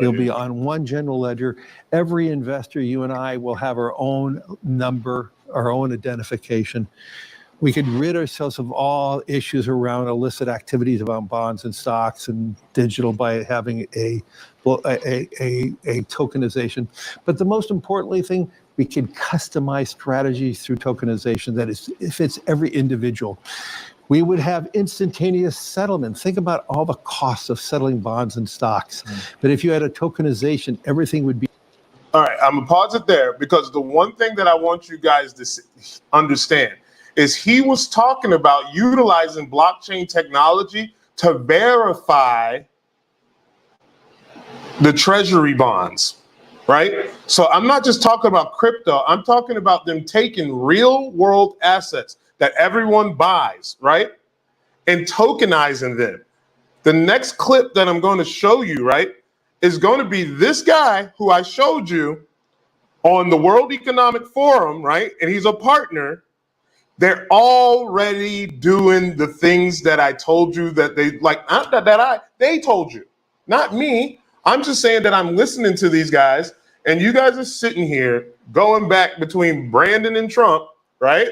It'll be on one general ledger. Every investor, you and I, will have our own number, our own identification. We could rid ourselves of all issues around illicit activities about bonds and stocks and digital by having a tokenization. But the most importantly thing, we can customize strategies through tokenization that fits every individual. We would have instantaneous settlement. Think about all the costs of settling bonds and stocks. But if you had a tokenization, everything would be. All right, I'm gonna pause it there because the one thing that I want you guys to understand is he was talking about utilizing blockchain technology to verify the treasury bonds, right? So I'm not just talking about crypto, I'm talking about them taking real world assets that everyone buys, right? And tokenizing them. The next clip that I'm going to show you, right, is going to be this guy who I showed you on the World Economic Forum, right? And he's a partner. They're already doing the things that I told you that they told you, not me. I'm just saying that I'm listening to these guys and you guys are sitting here going back between Brandon and Trump, right?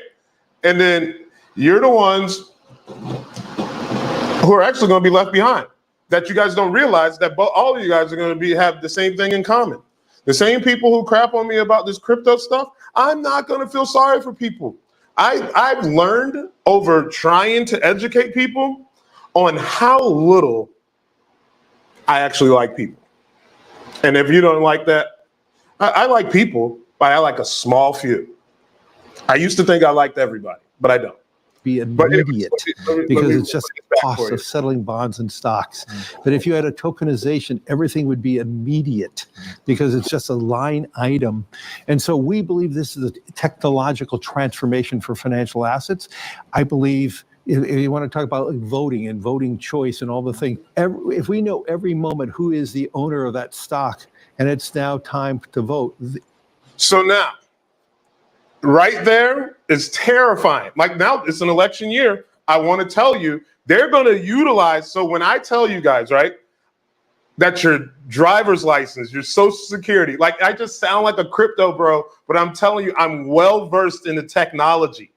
And then you're the ones who are actually going to be left behind, that you guys don't realize that all of you guys are going to have the same thing in common. The same people who crap on me about this crypto stuff, I'm not going to feel sorry for people. I've learned over trying to educate people on how little I actually like people. And if you don't like that, I like people, but I like a small few. I used to think I liked everybody, but I don't. Be But immediate let because me it's just bring it back cost for you. of settling bonds and stocks. But if you had a tokenization, everything would be immediate because it's just a line item. And so we believe this is a technological transformation for financial assets. I believe if you want to talk about voting and voting choice and all the things, if we know every moment who is the owner of that stock and it's now time to vote. So now, right there is terrifying. Like now it's an election year. I want to tell you, they're going to utilize. So when I tell you guys, right, that your driver's license, your social security, like I just sound like a crypto bro, but I'm telling you, I'm well versed in the technology.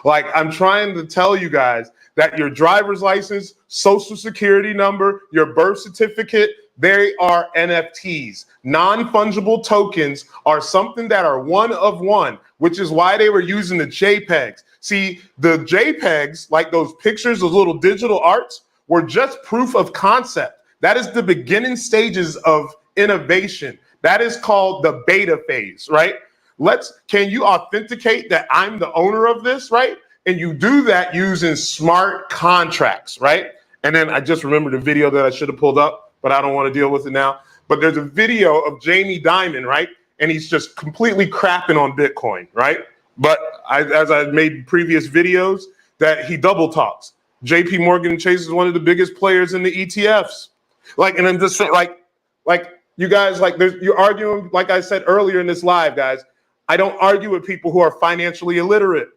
Like I'm trying to tell you guys that your driver's license, social security number, your birth certificate, they are NFTs. Non-fungible tokens are something that are one of one, which is why they were using the JPEGs. See, the JPEGs, like those pictures, those little digital arts, were just proof of concept. That is the beginning stages of innovation. That is called the beta phase, right? Can you authenticate that I'm the owner of this, right? And you do that using smart contracts, right? And then I just remembered a video that I should have pulled up, but I don't want to deal with it now. But there's a video of Jamie Dimon, right? And he's just completely crapping on Bitcoin, right? But as I made previous videos, that he double talks. JP Morgan Chase is one of the biggest players in the ETFs. Like, and I'm just saying, like you guys, like you're arguing, like I said earlier in this live, guys, I don't argue with people who are financially illiterate.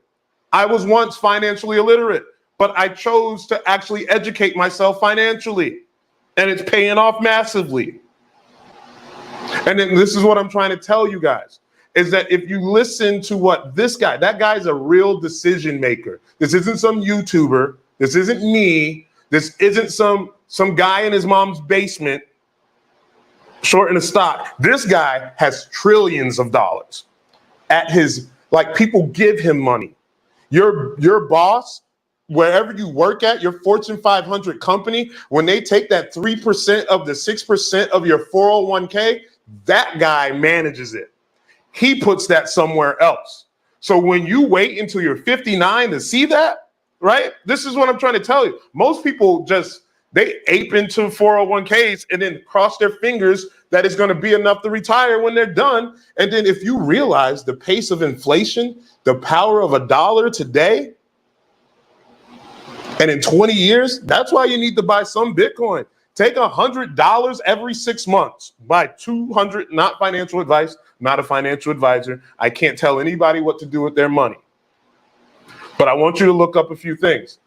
I was once financially illiterate, but I chose to actually educate myself financially, and it's paying off massively. And then this is what I'm trying to tell you guys, is that if you listen to what that guy's a real decision maker. This isn't some YouTuber. This isn't me. This isn't some guy in his mom's basement shorting a stock. This guy has trillions of dollars at his, like, people give him money. Your boss, wherever you work at, your Fortune 500 company, when they take that 3% of the 6% of your 401k, that guy manages it. He puts that somewhere else. So when you wait until you're 59 to see that, right? This is what I'm trying to tell you. Most people they ape into 401ks and then cross their fingers that it's going to be enough to retire when they're done. And then if you realize the pace of inflation, the power of $1 today, and in 20 years, that's why you need to buy some Bitcoin. Take $100 every 6 months. Buy 200, not financial advice, not a financial advisor. I can't tell anybody what to do with their money. But I want you to look up a few things.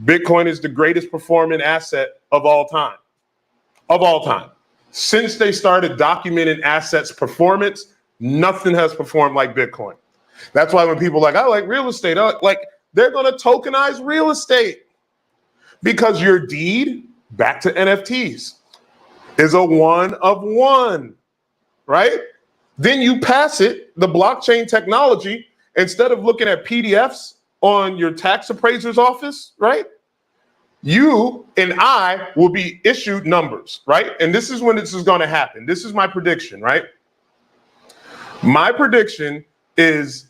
Bitcoin is the greatest performing asset of all time. Of all time. Since they started documenting assets performance, nothing has performed like Bitcoin. That's why when people are like, I like real estate, they're going to tokenize real estate. Because your deed, back to NFTs, is a one of one, right? Then you pass it, the blockchain technology, instead of looking at PDFs on your tax appraiser's office, right? You and I will be issued numbers, right? And this is when this is going to happen. This is my prediction, right? My prediction is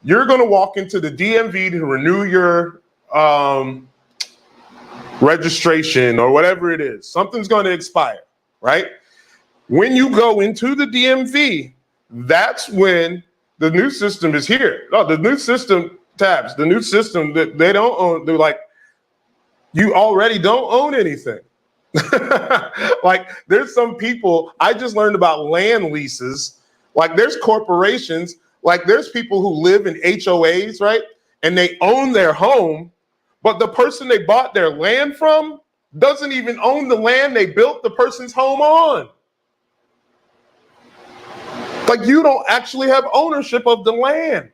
you're going to walk into the DMV to renew your registration or whatever it is. Something's going to expire, right? When you go into the DMV, that's when the new system is here. No, the new system tabs, the new system that they don't own. They're like, you already don't own anything. Like there's some people, I just learned about land leases. Like there's corporations, like there's people who live in HOAs, right? And they own their home, but the person they bought their land from doesn't even own the land they built the person's home on. Like you don't actually have ownership of the land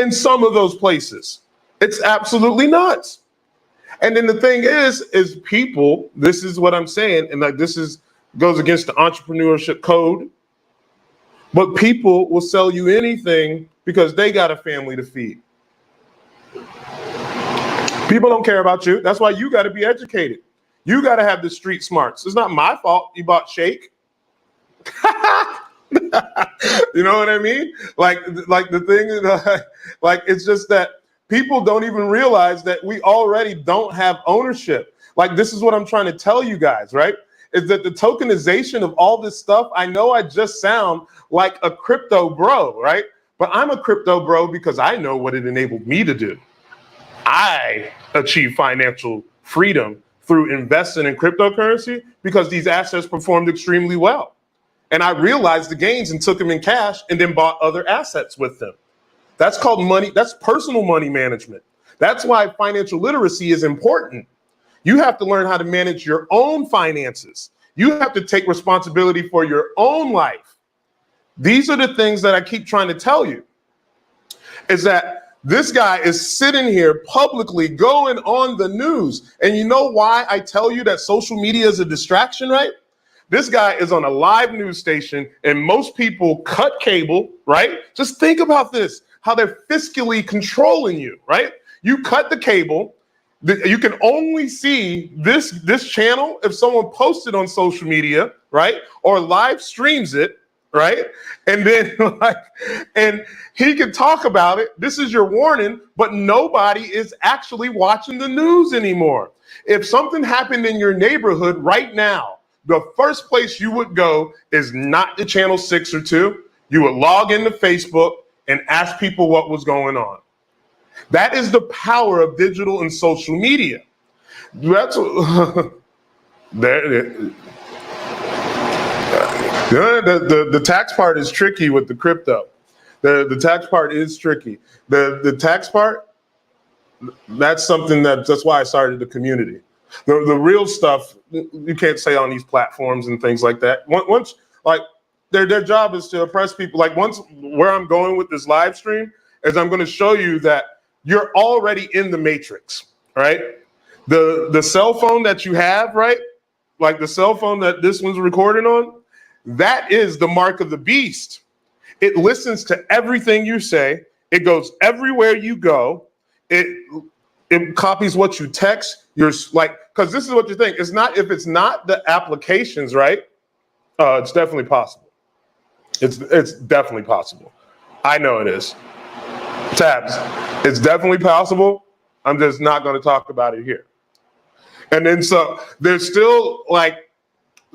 in some of those places. It's absolutely nuts. And then the thing is people, this is what I'm saying, and like goes against the entrepreneurship code. But people will sell you anything because they got a family to feed. People don't care about you. That's why you got to be educated. You got to have the street smarts. It's not my fault you bought Shake. You know what I mean? Like the thing is, like, it's just that people don't even realize that we already don't have ownership. Like, this is what I'm trying to tell you guys, right? Is that the tokenization of all this stuff, I know I just sound like a crypto bro, right? But I'm a crypto bro because I know what it enabled me to do. I achieved financial freedom through investing in cryptocurrency because these assets performed extremely well. And I realized the gains and took them in cash and then bought other assets with them. That's called money. That's personal money management. That's why financial literacy is important. You have to learn how to manage your own finances. You have to take responsibility for your own life. These are the things that I keep trying to tell you, is that this guy is sitting here publicly going on the news. And you know why I tell you that social media is a distraction, right? This guy is on a live news station and most people cut cable, right? Just think about this, how they're fiscally controlling you, right? You cut the cable. You can only see this channel if someone posts it on social media, right? Or live streams it, right? And then and he can talk about it. This is your warning, but nobody is actually watching the news anymore. If something happened in your neighborhood right now, the first place you would go is not to channel 6 or 2. You would log into Facebook and ask people what was going on. That is the power of digital and social media. That's the tax part is tricky with the crypto. The tax part is tricky. The tax part, that's something that's why I started the community. The real stuff you can't say on these platforms and things like that. Once, like, their job is to oppress people. Like, once, where I'm going with this live stream is I'm going to show you that you're already in the matrix, right? The cell phone that you have, right? Like the cell phone that this one's recording on, that is the mark of the beast. It listens to everything you say. It goes everywhere you go. It copies what you text. You're like, because this is what you think. It's not, if it's not the applications, right? It's definitely possible. It's definitely possible. I know it is. Tabs, it's definitely possible. I'm just not going to talk about it here. And then so there's still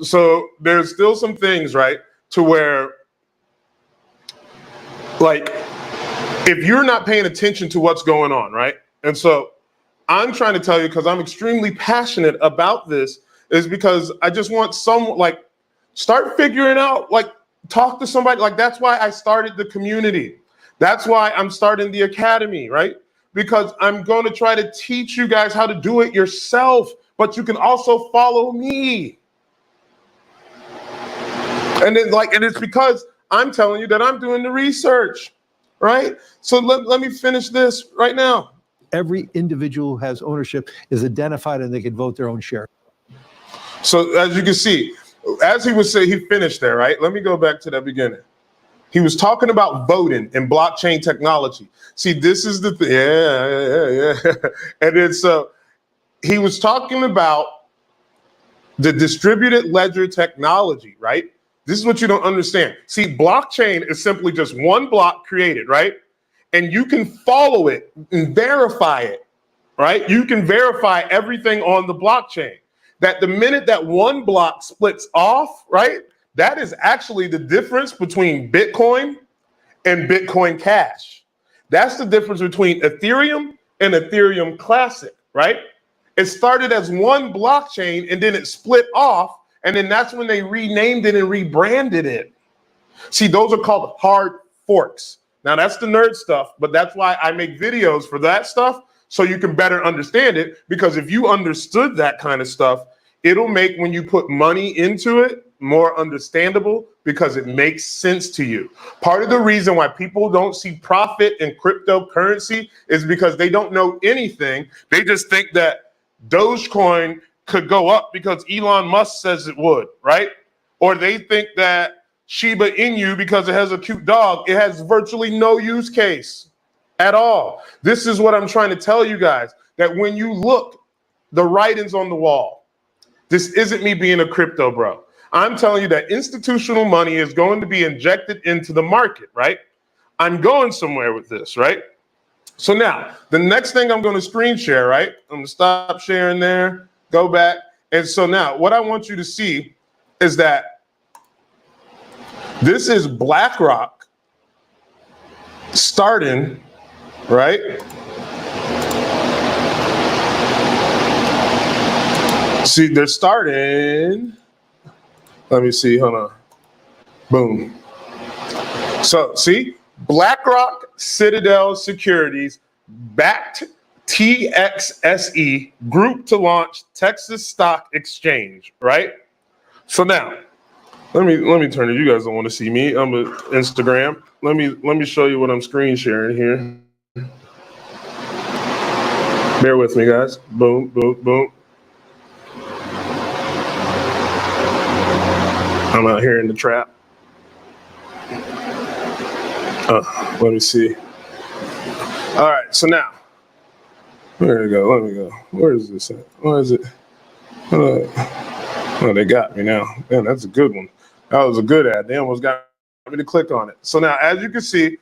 some things, right, to where, like, if you're not paying attention to what's going on, right? And so I'm trying to tell you, because I'm extremely passionate about this, is because I just want some, like, start figuring out, like, talk to somebody. Like, that's why I started the community. That's why I'm starting the academy, right? Because I'm going to try to teach you guys how to do it yourself, but you can also follow me. And then, like, and it's because I'm telling you that I'm doing the research, right? So let me finish this right now. Every individual who has ownership is identified and they can vote their own share. So as you can see, as he was saying, he finished there, right? Let me go back to the beginning. He was talking about voting and blockchain technology. See, this is the thing. Yeah. And then so he was talking about the distributed ledger technology, right? This is what you don't understand. See, blockchain is simply just one block created, right? And you can follow it and verify it, right? You can verify everything on the blockchain. That the minute that one block splits off, right? That is actually the difference between Bitcoin and Bitcoin Cash. That's the difference between Ethereum and Ethereum Classic, right? It started as one blockchain and then it split off, and then that's when they renamed it and rebranded it. See, those are called hard forks. Now, that's the nerd stuff, but that's why I make videos for that stuff, so you can better understand it, because if you understood that kind of stuff, it'll make, when you put money into it, more understandable, because it makes sense to you. Part of the reason why people don't see profit in cryptocurrency is because they don't know anything. They just think that Dogecoin could go up because Elon Musk says it would, right? Or they think that Shiba Inu because it has a cute dog. It has virtually no use case at all. This is what I'm trying to tell you guys, that when you look, the writing's on the wall. This isn't me being a crypto bro. I'm telling you that institutional money is going to be injected into the market, right? I'm going somewhere with this, right? So now, the next thing I'm going to screen share, right? I'm going to stop sharing there, go back. And so now, what I want you to see is that this is BlackRock starting, right? See, they're starting. Let me see, hold on. Boom. So, see, BlackRock Citadel Securities backed TXSE group to launch Texas Stock Exchange, right? So now, let me turn it. You guys don't want to see me. I'm on Instagram. Let me show you what I'm screen sharing here. Bear with me, guys. Boom, boom, boom. I'm out here in the trap. Let me see. All right, so now, there we go. Let me go. Where is this at? Where is it? Oh, they got me now. Man, that's a good one. That was a good ad. They almost got me to click on it. So now, as you can see,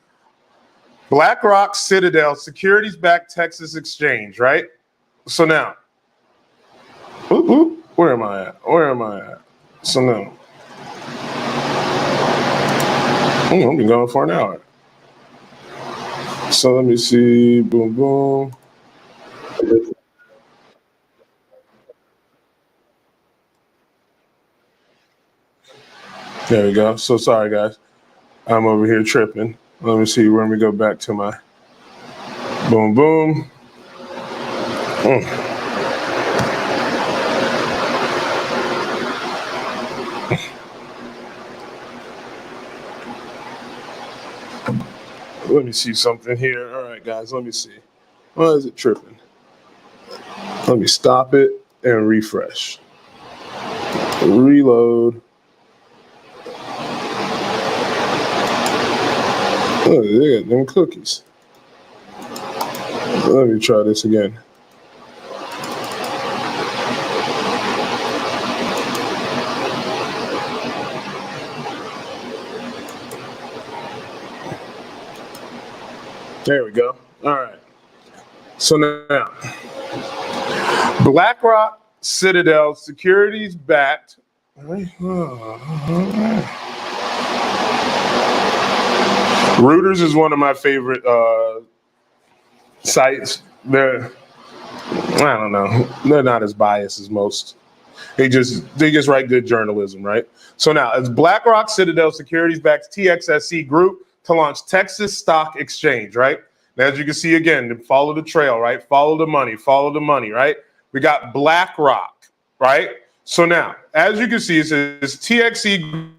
BlackRock Citadel Securities backed Texas Exchange, right? So now, where am I at? Where am I at? So now, I've been going for an hour. So let me see. Boom, boom. There we go. So sorry, guys. I'm over here tripping. Let me see. Let me go back to my boom, boom. Let me see something here. All right, guys, let me see. Why is it tripping? Let me stop it and refresh. Reload. Oh, they got them cookies. Let me try this again. There we go. All right. So now, BlackRock Citadel Securities backed. Reuters is one of my favorite sites. I don't know. They're not as biased as most. They just write good journalism, right? So now, as BlackRock Citadel Securities backs TXSE Group to launch Texas Stock Exchange, right? Now, as you can see again, follow the trail, right? Follow the money, right? We got BlackRock, right? So now, as you can see, it says TXE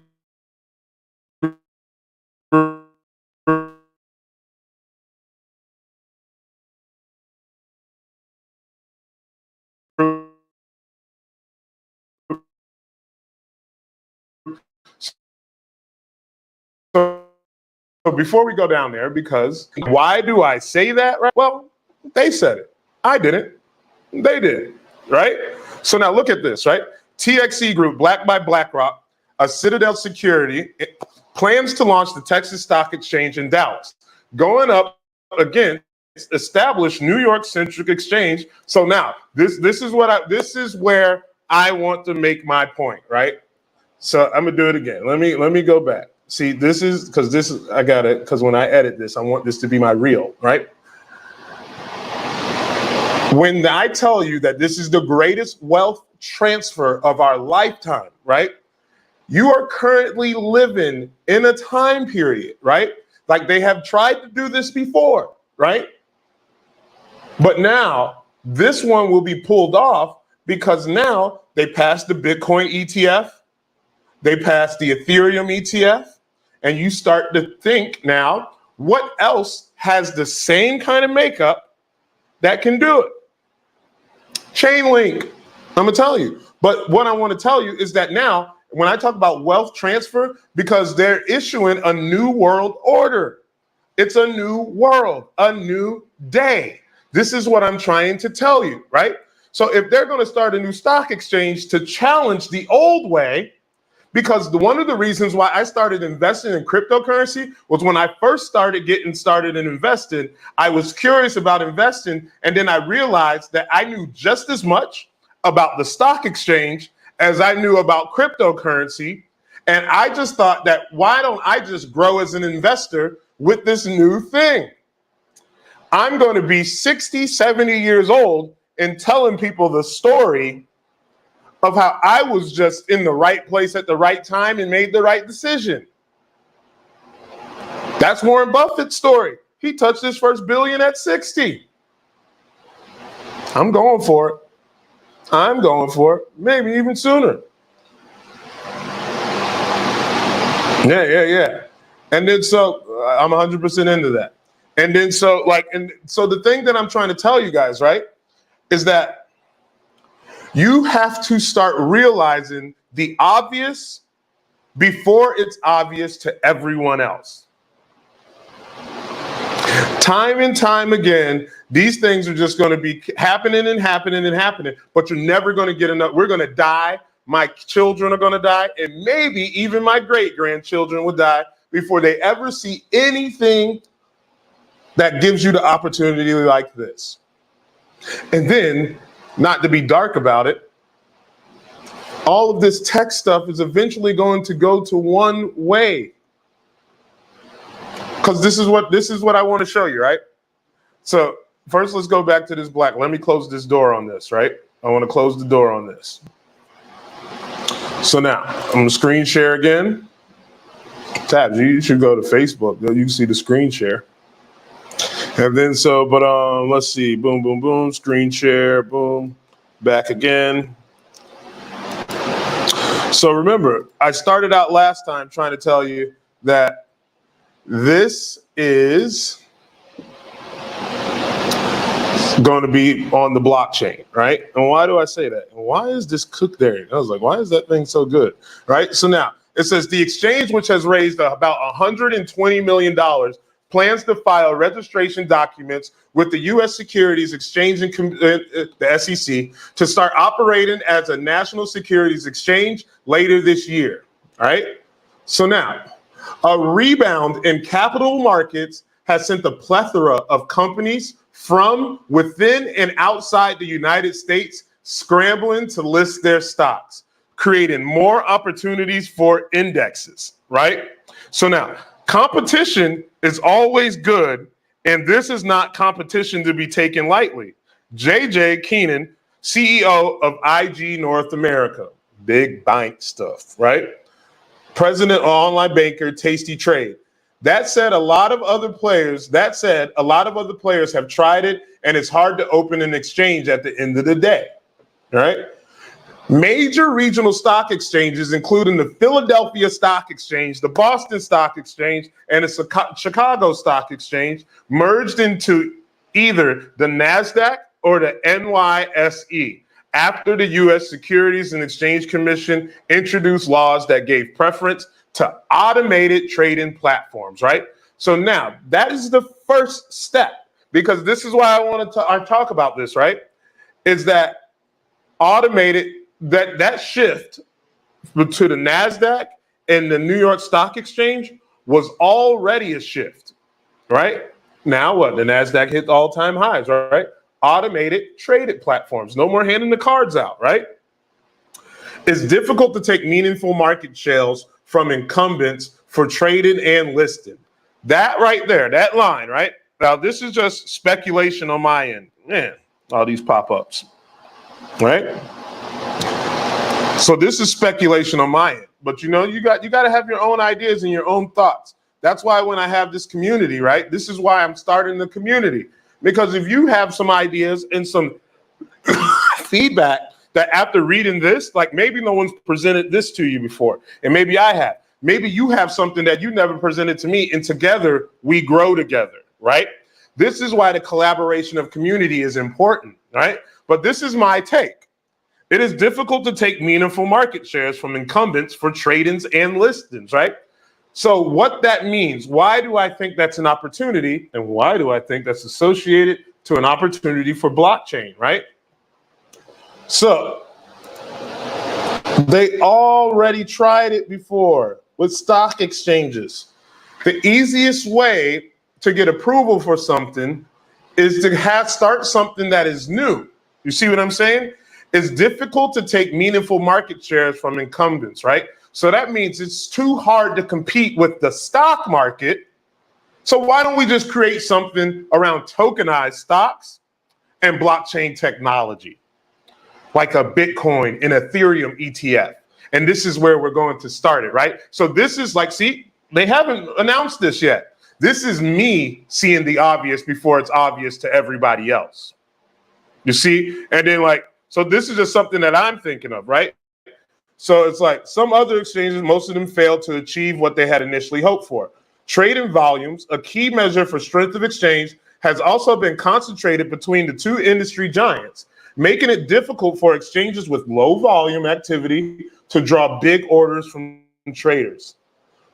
So before we go down there, because why do I say that? Right? Well, they said it. I didn't. They did, right? So now look at this, right? TXE Group, backed by BlackRock, a Citadel Security, plans to launch the Texas Stock Exchange in Dallas, going up against established New York-centric exchange. So now this is where I want to make my point, right? So I'm gonna do it again. Let me go back. See, I got it, because when I edit this, I want this to be my reel, right? When I tell you that this is the greatest wealth transfer of our lifetime, right? You are currently living in a time period, right? Like they have tried to do this before, right? But now this one will be pulled off because now they passed the Bitcoin ETF, they passed the Ethereum ETF, and you start to think now, what else has the same kind of makeup that can do it? Chainlink, I'm gonna tell you. But what I want to tell you is that now when I talk about wealth transfer, because they're issuing a new world order. It's a new world, a new day. This is what I'm trying to tell you, right? So if they're going to start a new stock exchange to challenge the old way, because one of the reasons why I started investing in cryptocurrency was when I first started getting started in investing, I was curious about investing. And then I realized that I knew just as much about the stock exchange as I knew about cryptocurrency. And I just thought that why don't I just grow as an investor with this new thing? I'm going to be 60, 70 years old and telling people the story of how I was just in the right place at the right time and made the right decision. That's Warren Buffett's story. He touched his first billion at 60. I'm going for it. I'm going for it. Maybe even sooner. Yeah. And then so I'm 100% into that. And then so the thing that I'm trying to tell you guys, right, is that you have to start realizing the obvious before it's obvious to everyone else. Time and time again, these things are just going to be happening, but you're never going to get enough. We're going to die. My children are going to die, and maybe even my great-grandchildren will die before they ever see anything that gives you the opportunity like this. And then, not to be dark about it, all of this tech stuff is eventually going to go to one way. Because this is what I want to show you, right? So first, let's go back to this black. Let me close this door on this, right? I want to close the door on this. So now I'm going to screen share again. Tabs, you should go to Facebook. You can see the screen share. And then let's see. Boom, boom, boom. Screen share. Boom. Back again. So remember, I started out last time trying to tell you that this is going to be on the blockchain, right? And why do I say that? And why is this cooked there? I was like, why is that thing so good, right? So now it says the exchange, which has raised about $120 million, plans to file registration documents with the U.S. Securities Exchange and the SEC to start operating as a national securities exchange later this year. All right. So now a rebound in capital markets has sent a plethora of companies from within and outside the United States scrambling to list their stocks, creating more opportunities for indexes. Right. So now competition is always good, and this is not competition to be taken lightly. JJ Keenan, CEO of IG North America, big bank stuff, right? President of online banker Tasty Trade. That said, a lot of other players have tried it, and it's hard to open an exchange at the end of the day, right? Major regional stock exchanges, including the Philadelphia Stock Exchange, the Boston Stock Exchange, and the Chicago Stock Exchange, merged into either the NASDAQ or the NYSE after the U.S. Securities and Exchange Commission introduced laws that gave preference to automated trading platforms, right? So now that is the first step, because this is why I wanted to talk about this, right? Is that automated, that shift to the NASDAQ and the New York Stock Exchange was already a shift, right? Now what? The NASDAQ hit all-time highs, right? Automated traded platforms. No more handing the cards out, right? It's difficult to take meaningful market shares from incumbents for trading and listing. That right there, that line, right? Now, this is just speculation on my end. Man, all these pop-ups, right? So this is speculation on my end, but you got to have your own ideas and your own thoughts. That's why when I have this community, right? This is why I'm starting the community, because if you have some ideas and some feedback that after reading this, like maybe no one's presented this to you before, and maybe I have, maybe you have something that you never presented to me, and together we grow together, right? This is why the collaboration of community is important, right? But this is my take. it is difficult to take meaningful market shares from incumbents for trade-ins and listings, right? So what that means, why do I think that's an opportunity, and why do I think that's associated to an opportunity for blockchain, right? So they already tried it before with stock exchanges. The easiest way to get approval for something is to start something that is new. You see what I'm saying? It's difficult to take meaningful market shares from incumbents, right? So that means it's too hard to compete with the stock market. So why don't we just create something around tokenized stocks and blockchain technology, like a Bitcoin and Ethereum ETF? And this is where we're going to start it, right? So this is like, see, they haven't announced this yet. This is me seeing the obvious before it's obvious to everybody else. You see? And then like, so this is just something that I'm thinking of, right? So it's like some other exchanges, most of them failed to achieve what they had initially hoped for. Trading volumes, a key measure for strength of exchange, has also been concentrated between the two industry giants, making it difficult for exchanges with low volume activity to draw big orders from traders.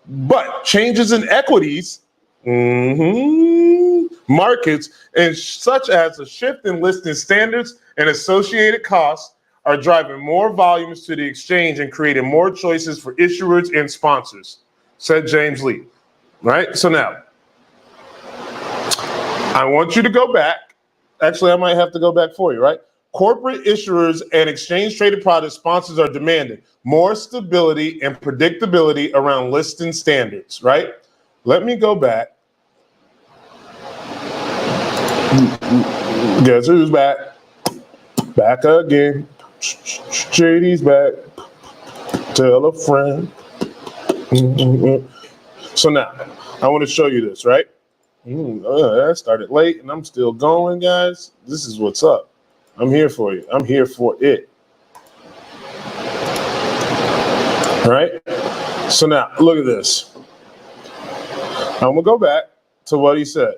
But changes in equities, markets, and such as a shift in listing standards and associated costs are driving more volumes to the exchange and creating more choices for issuers and sponsors, said James Lee. Right? So now, I want you to go back. Actually, I might have to go back for you, right? Corporate issuers and exchange-traded product sponsors are demanding more stability and predictability around listing standards, right? Let me go back. Guess who's back? Back again. JD's back. Tell a friend. So now, I want to show you this, right? I started late and I'm still going, guys. This is what's up. I'm here for you. I'm here for it. All right? So now, look at this. I'm going to go back to what he said.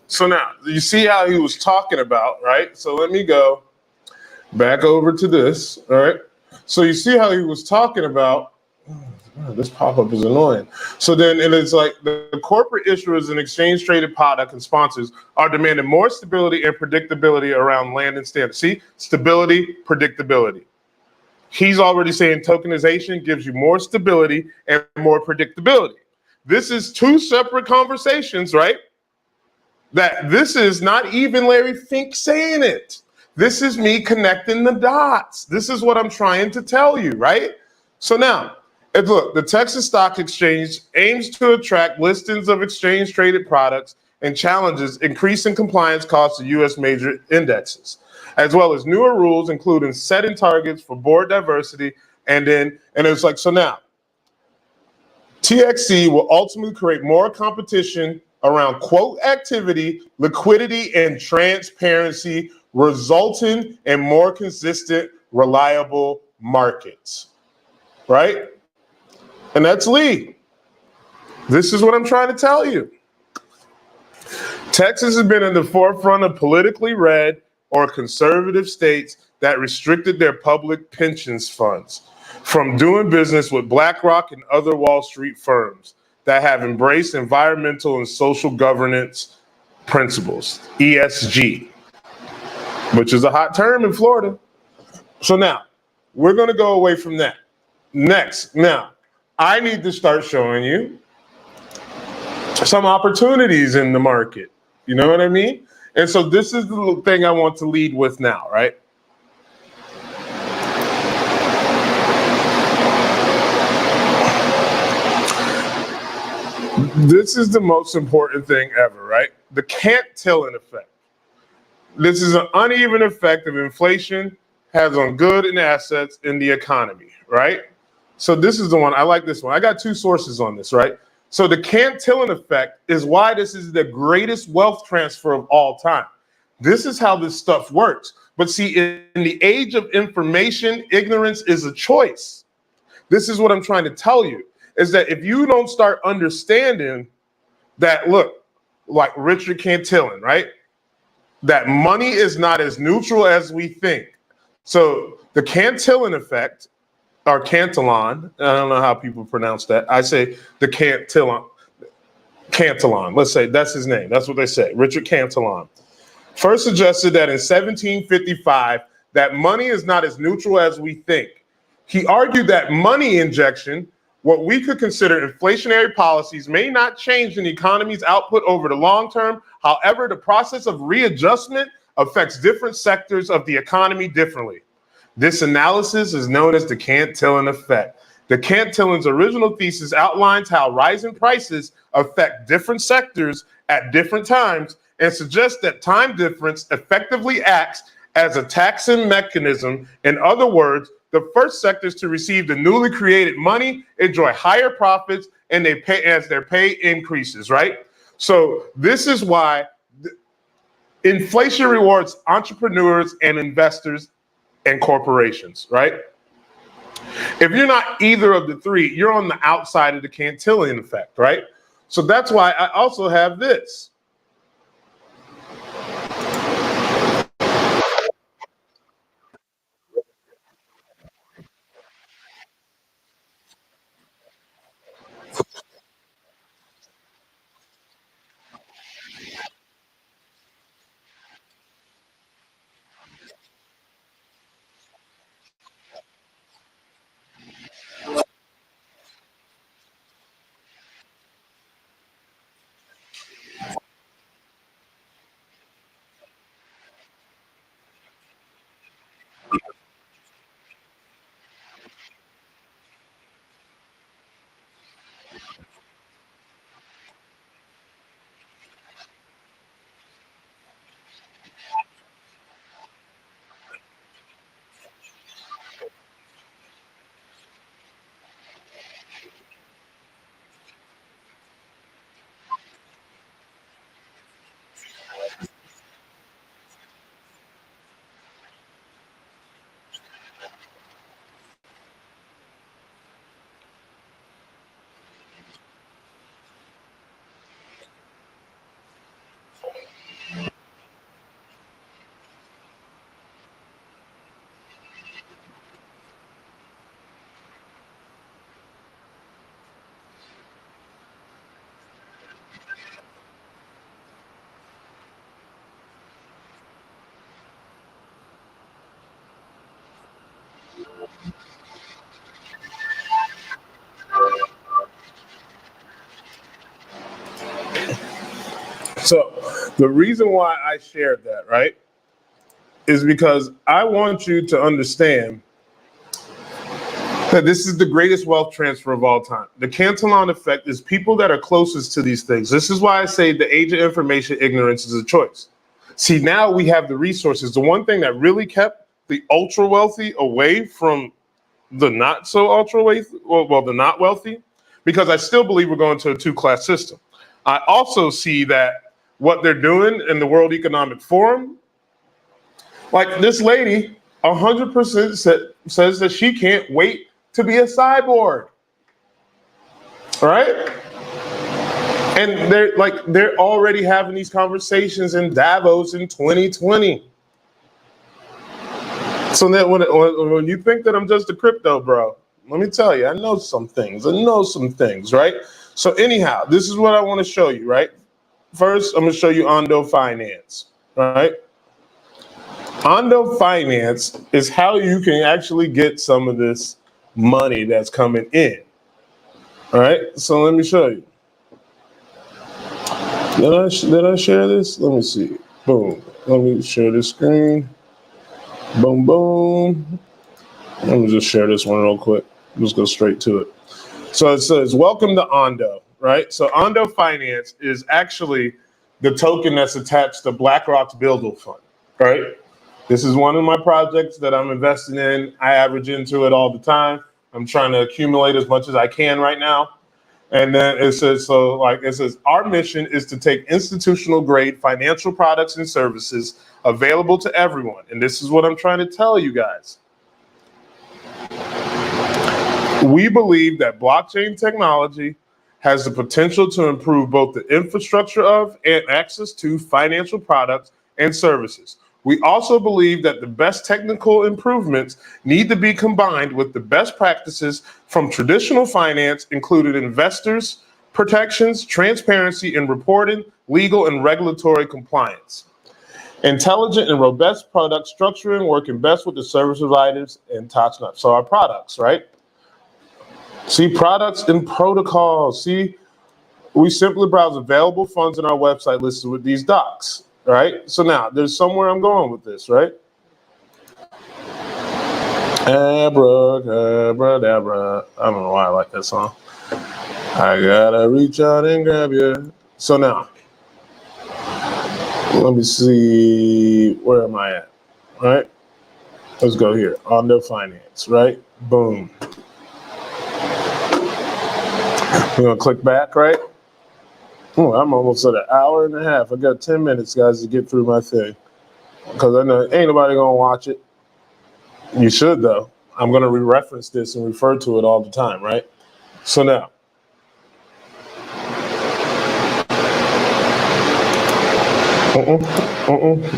So now, you see how he was talking about, right? So let me go back over to this, all right? So you see how he was talking about, this pop-up is annoying. So then it is like the corporate issuers and exchange-traded product and sponsors are demanding more stability and predictability around landing standards. See, stability, predictability. He's already saying tokenization gives you more stability and more predictability. This is two separate conversations, right? That this is not even Larry Fink saying it. This is me connecting the dots. This is what I'm trying to tell you, right? So now, look, the Texas Stock Exchange aims to attract listings of exchange-traded products and challenges increasing compliance costs of U.S. major indexes, as well as newer rules, including setting targets for board diversity. And it's like, so now, TXC will ultimately create more competition around quote activity, liquidity, and transparency, resulting in more consistent, reliable markets, right? And that's Lee. This is what I'm trying to tell you. Texas has been in the forefront of politically red or conservative states that restricted their public pensions funds from doing business with BlackRock and other Wall Street firms that have embraced environmental and social governance principles, ESG, which is a hot term in Florida. So now, we're going to go away from that. Next, now, I need to start showing you some opportunities in the market. You know what I mean? And so this is the thing I want to lead with now, right? This is the most important thing ever, right? The Cant-Tillon effect. This is an uneven effect of inflation has on good and assets in the economy, right? So this is the one, I like this one. I got two sources on this, right? So the Cant-Tillon effect is why this is the greatest wealth transfer of all time. This is how this stuff works. But see, in the age of information, ignorance is a choice. This is what I'm trying to tell you, is that if you don't start understanding that, look, like Richard Cantillon, right? That money is not as neutral as we think. So the Cantillon effect, or Cantillon, I don't know how people pronounce that. I say the Cantillon, let's say that's his name. That's what they say, Richard Cantillon. First suggested that in 1755, that money is not as neutral as we think. He argued that money injection, what we could consider inflationary policies, may not change an economy's output over the long term. However, the process of readjustment affects different sectors of the economy differently. This analysis is known as the Cant-Tillon effect. The Cant-Tillon's original thesis outlines how rising prices affect different sectors at different times and suggests that time difference effectively acts as a taxing mechanism. In other words, the first sectors to receive the newly created money enjoy higher profits and they pay as their pay increases, right? So this is why inflation rewards entrepreneurs and investors and corporations, right? If you're not either of the three, you're on the outside of the Cantillon effect, right? So that's why I also have this. So the reason why I shared that, right, is because I want you to understand that this is the greatest wealth transfer of all time. The Cantillon effect is people that are closest to these things. This is why I say the age of information, ignorance is a choice. See, now we have the resources. The one thing that really kept the ultra wealthy away from the not so ultra wealthy, well, the not wealthy, because I still believe we're going to a two-class system. I also see that what they're doing in the World Economic Forum, like this lady, 100% says that she can't wait to be a cyborg, right? And they're already having these conversations in Davos in 2020. So that when you think that I'm just a crypto bro, let me tell you, I know some things, right? So anyhow, this is what I want to show you, right? First, I'm going to show you Ondo Finance, right? Ondo Finance is how you can actually get some of this money that's coming in, All right, so let me show you. Did I share this? Let me see. Boom. Let me share this screen. Boom, boom. Let me just share this one real quick. Let's go straight to it. So it says, welcome to Ondo, right? So Ondo Finance is actually the token that's attached to BlackRock's Builder Fund, right? This is one of my projects that I'm investing in. I average into it all the time. I'm trying to accumulate as much as I can right now. And then it says, our mission is to take institutional grade financial products and services available to everyone. And this is what I'm trying to tell you guys. We believe that blockchain technology has the potential to improve both the infrastructure of and access to financial products and services. We also believe that the best technical improvements need to be combined with the best practices from traditional finance, including investors, protections, transparency in reporting, legal and regulatory compliance. Intelligent and robust product structuring, working best with the service providers and top-notch. So our products, right? See, products and protocols. See, we simply browse available funds in our website listed with these docs, right? So now there's somewhere I'm going with this, right? Abracadabra. I don't know why I like that song. I gotta reach out and grab you. So now, let me see, where am I at, right? Let's go here, Ondo Finance, right? Boom. We're gonna click back, right? Oh, I'm almost at an hour and a half. I got 10 minutes, guys, to get through my thing. Because I know ain't nobody gonna watch it. You should, though. I'm gonna re-reference this and refer to it all the time, right? So now,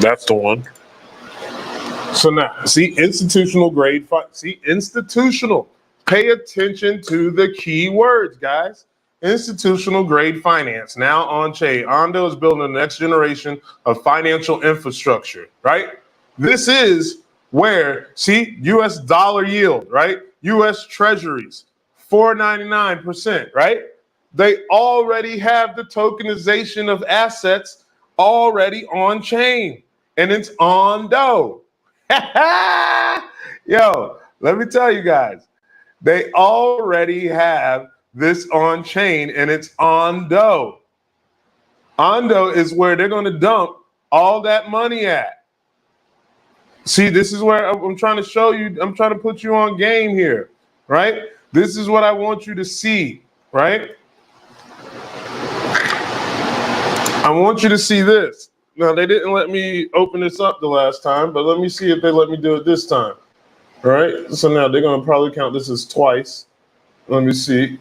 that's the one. So now, see, institutional grade, see, institutional. Pay attention to the key words, guys. Institutional grade finance, now on chain. Ondo is building the next generation of financial infrastructure, right? This is where, see, US dollar yield, right? US treasuries, 4.99%, right? They already have the tokenization of assets already on chain, and it's Ondo. Yo, let me tell you guys, they already have this on chain, and it's Ondo. Ondo is where they're going to dump all that money at. See, this is where I'm trying to show you, I'm trying to put you on game here, right? This is what I want you to see, right? I want you to see this. Now, they didn't let me open this up the last time, but let me see if they let me do it this time. All right, so now they're going to probably count this as twice. Let me see,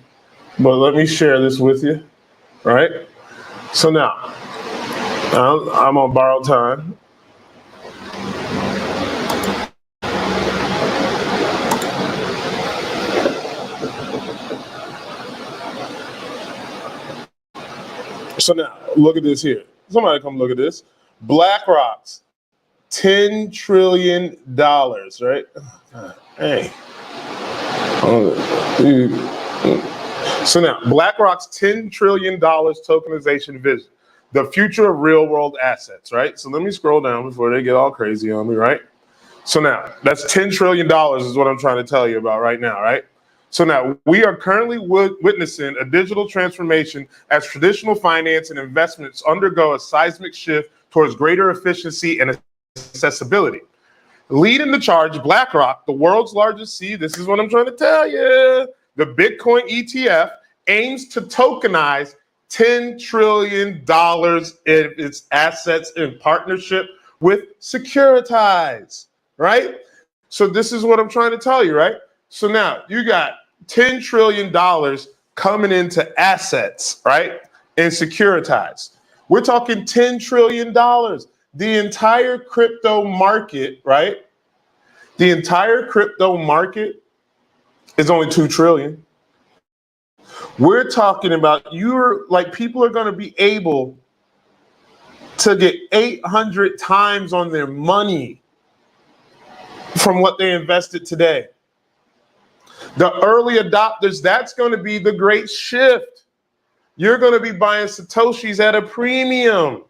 but let me share this with you, all right? So now, I'm on borrowed time. So now, look at this here. Somebody come look at this. BlackRock's $10 trillion, right? Hey. So now, BlackRock's $10 trillion tokenization vision, the future of real world assets, right? So let me scroll down before they get all crazy on me, right? So now, that's $10 trillion is what I'm trying to tell you about right now, right? So now, we are currently witnessing a digital transformation as traditional finance and investments undergo a seismic shift towards greater efficiency and accessibility. Leading the charge, BlackRock, the world's largest, see, this is what I'm trying to tell you. The Bitcoin ETF aims to tokenize $10 trillion in its assets in partnership with Securitize, right? So this is what I'm trying to tell you, right? So now you got $10 trillion coming into assets, right? And Securitize. We're talking $10 trillion. The entire crypto market, right? The entire crypto market is only 2 trillion. We're talking about people are going to be able to get 800 times on their money from what they invested today. The early adopters, that's going to be the great shift. You're going to be buying Satoshis at a premium,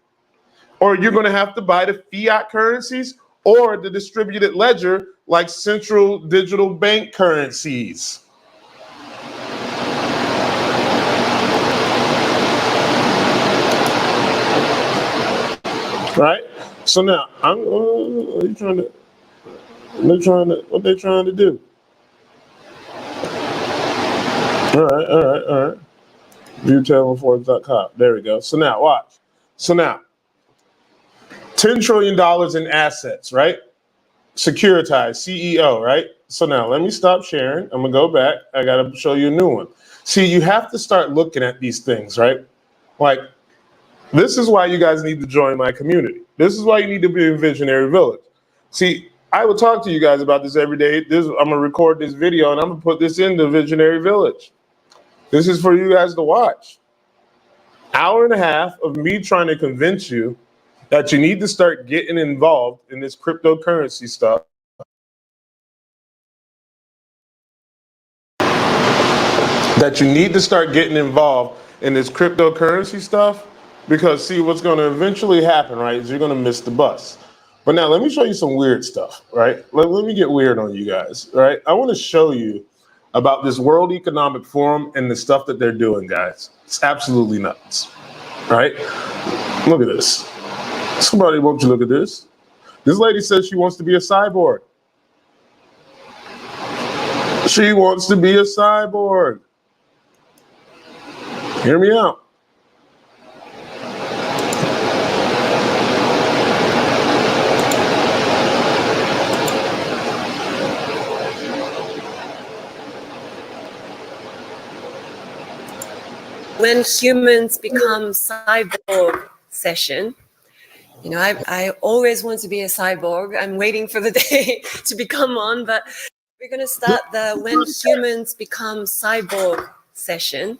or you're going to have to buy the fiat currencies or the distributed ledger like central digital bank currencies. Right? So now, what they trying to do? All right. ViewTableForce.com. There we go. So now, watch. So now, $10 trillion in assets, right? Securitized, CEO, right? So now, let me stop sharing. I'm going to go back. I got to show you a new one. See, you have to start looking at these things, right? Like, this is why you guys need to join my community. This is why you need to be in Visionary Village. See, I will talk to you guys about this every day. I'm going to record this video, and I'm going to put this in the Visionary Village. This is for you guys to watch. Hour and a half of me trying to convince you that you need to start getting involved in this cryptocurrency stuff. That you need to start getting involved in this cryptocurrency stuff, because see, what's going to eventually happen, right, is you're going to miss the bus. But now let me show you some weird stuff, right? Let me get weird on you guys, right? I want to show you about this World Economic Forum and the stuff that they're doing, guys. It's absolutely nuts, right? Look at this. Somebody, won't you look at this? This lady says she wants to be a cyborg. She wants to be a cyborg. Hear me out. When humans become cyborg session, you know, I always want to be a cyborg. I'm waiting for the day to become one, but we're going to start the When Humans Become Cyborg session.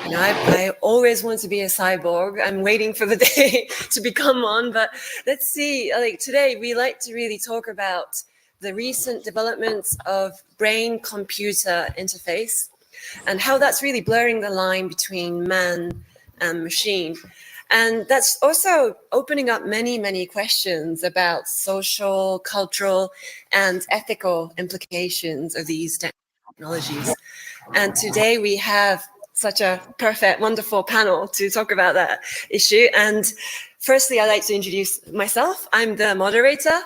You know, I always want to be a cyborg. I'm waiting for the day to become one, but let's see. Like today, we like to really talk about the recent developments of brain-computer interface and how that's really blurring the line between man and machine. And that's also opening up many, many questions about social, cultural, and ethical implications of these technologies. And today we have such a perfect, wonderful panel to talk about that issue. And firstly, I'd like to introduce myself. I'm the moderator.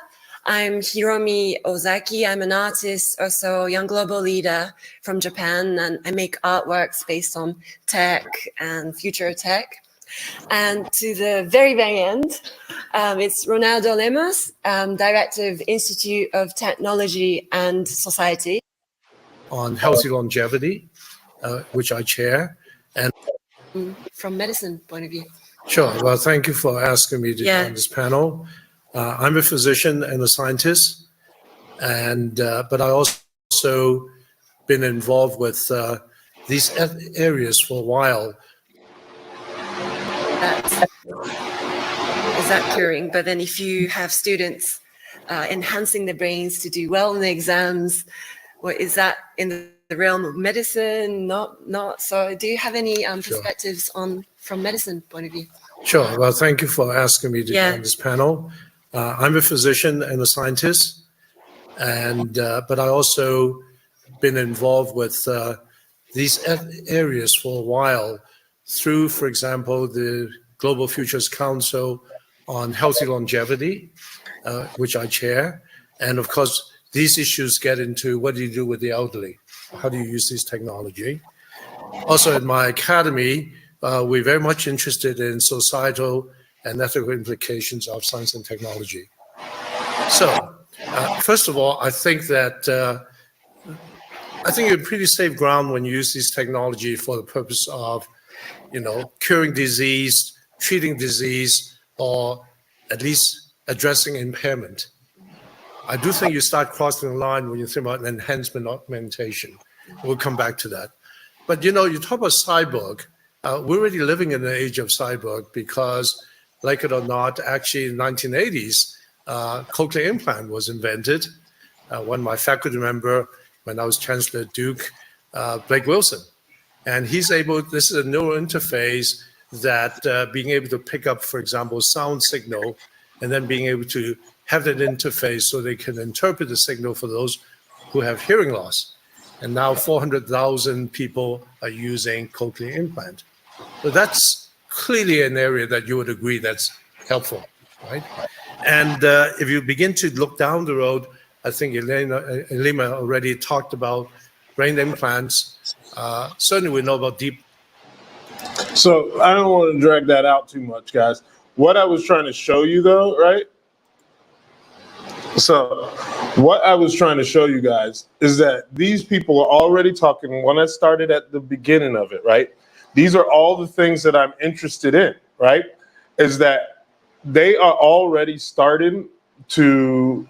I'm Hiromi Ozaki. I'm an artist, also young global leader from Japan, and I make artworks based on tech and future tech. And to the very, very end, it's Ronaldo Lemos, Director of Institute of Technology and Society. On healthy longevity, which I chair. And from medicine point of view. Sure. Well, thank you for asking me to join this panel. I'm a physician and a scientist, and but I also been involved with these areas for a while. Is that curing? But then if you have students enhancing their brains to do well in the exams, well, is that in the realm of medicine? Not. So do you have any perspectives on from medicine point of view? Sure. Well, thank you for asking me to join this panel. I'm a physician and a scientist, and but I also been involved with these areas for a while through, for example, the Global Futures Council on Healthy Longevity, which I chair. And of course, these issues get into what do you do with the elderly? How do you use this technology? Also in my academy, we're very much interested in societal and ethical implications of science and technology. So, first of all, I think that you're pretty safe ground when you use this technology for the purpose of, curing disease, treating disease, or at least addressing impairment. I do think you start crossing the line when you think about enhancement augmentation. We'll come back to that. But you talk about cyborg. We're already living in an age of cyborg because, like it or not, actually in the 1980s, cochlear implant was invented. One of my faculty member when I was Chancellor at Duke, Blake Wilson. And he's able, this is a neural interface that being able to pick up, for example, sound signal, and then being able to have that interface so they can interpret the signal for those who have hearing loss. And now 400,000 people are using cochlear implant. So that's clearly an area that you would agree that's helpful, right? And if you begin to look down the road, I think Elima already talked about brain implants. Certainly we know about deep. So I don't want to drag that out too much, guys. What I was trying to show you though, right? So what I was trying to show you guys is that these people are already talking, when I started at the beginning of it, right? These are all the things that I'm interested in, right? Is that they are already starting to,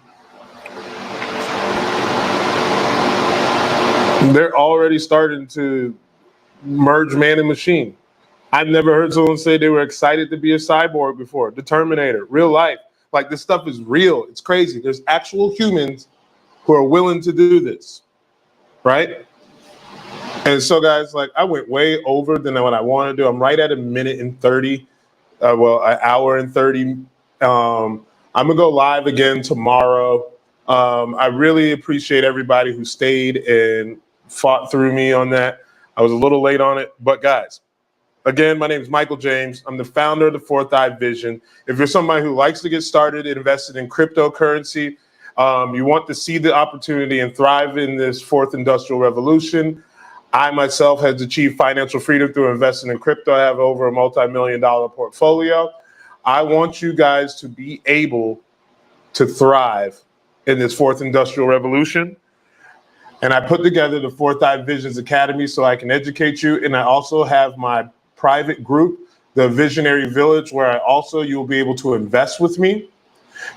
they're already starting to merge man and machine. I've never heard someone say they were excited to be a cyborg before. The Terminator, real life. Like, this stuff is real. It's crazy. There's actual humans who are willing to do this, right? And so, guys, like, I went way over than what I wanted to do. I'm right at a minute and 30, an hour and 30. I'm gonna go live again tomorrow. I really appreciate everybody who stayed and fought through me on that. I was a little late on it, but guys, again, my name is Michael James. I'm the founder of the Fourth Eye Vision. If you're somebody who likes to get started invested in cryptocurrency, you want to see the opportunity and thrive in this fourth industrial revolution, I myself has achieved financial freedom through investing in crypto. I have over a multi-million-dollar portfolio. I want you guys to be able to thrive in this fourth industrial revolution. And I put together the Fourth Eye Visions Academy so I can educate you. And I also have my private group, the Visionary Village, where you'll be able to invest with me.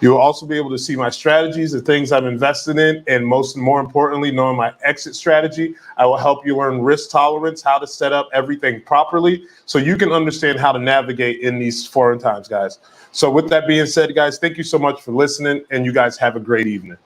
You'll also be able to see my strategies, the things I'm invested in, and more importantly, knowing my exit strategy. I will help you learn risk tolerance, how to set up everything properly, so you can understand how to navigate in these foreign times, guys. So with that being said, guys, thank you so much for listening, and you guys have a great evening.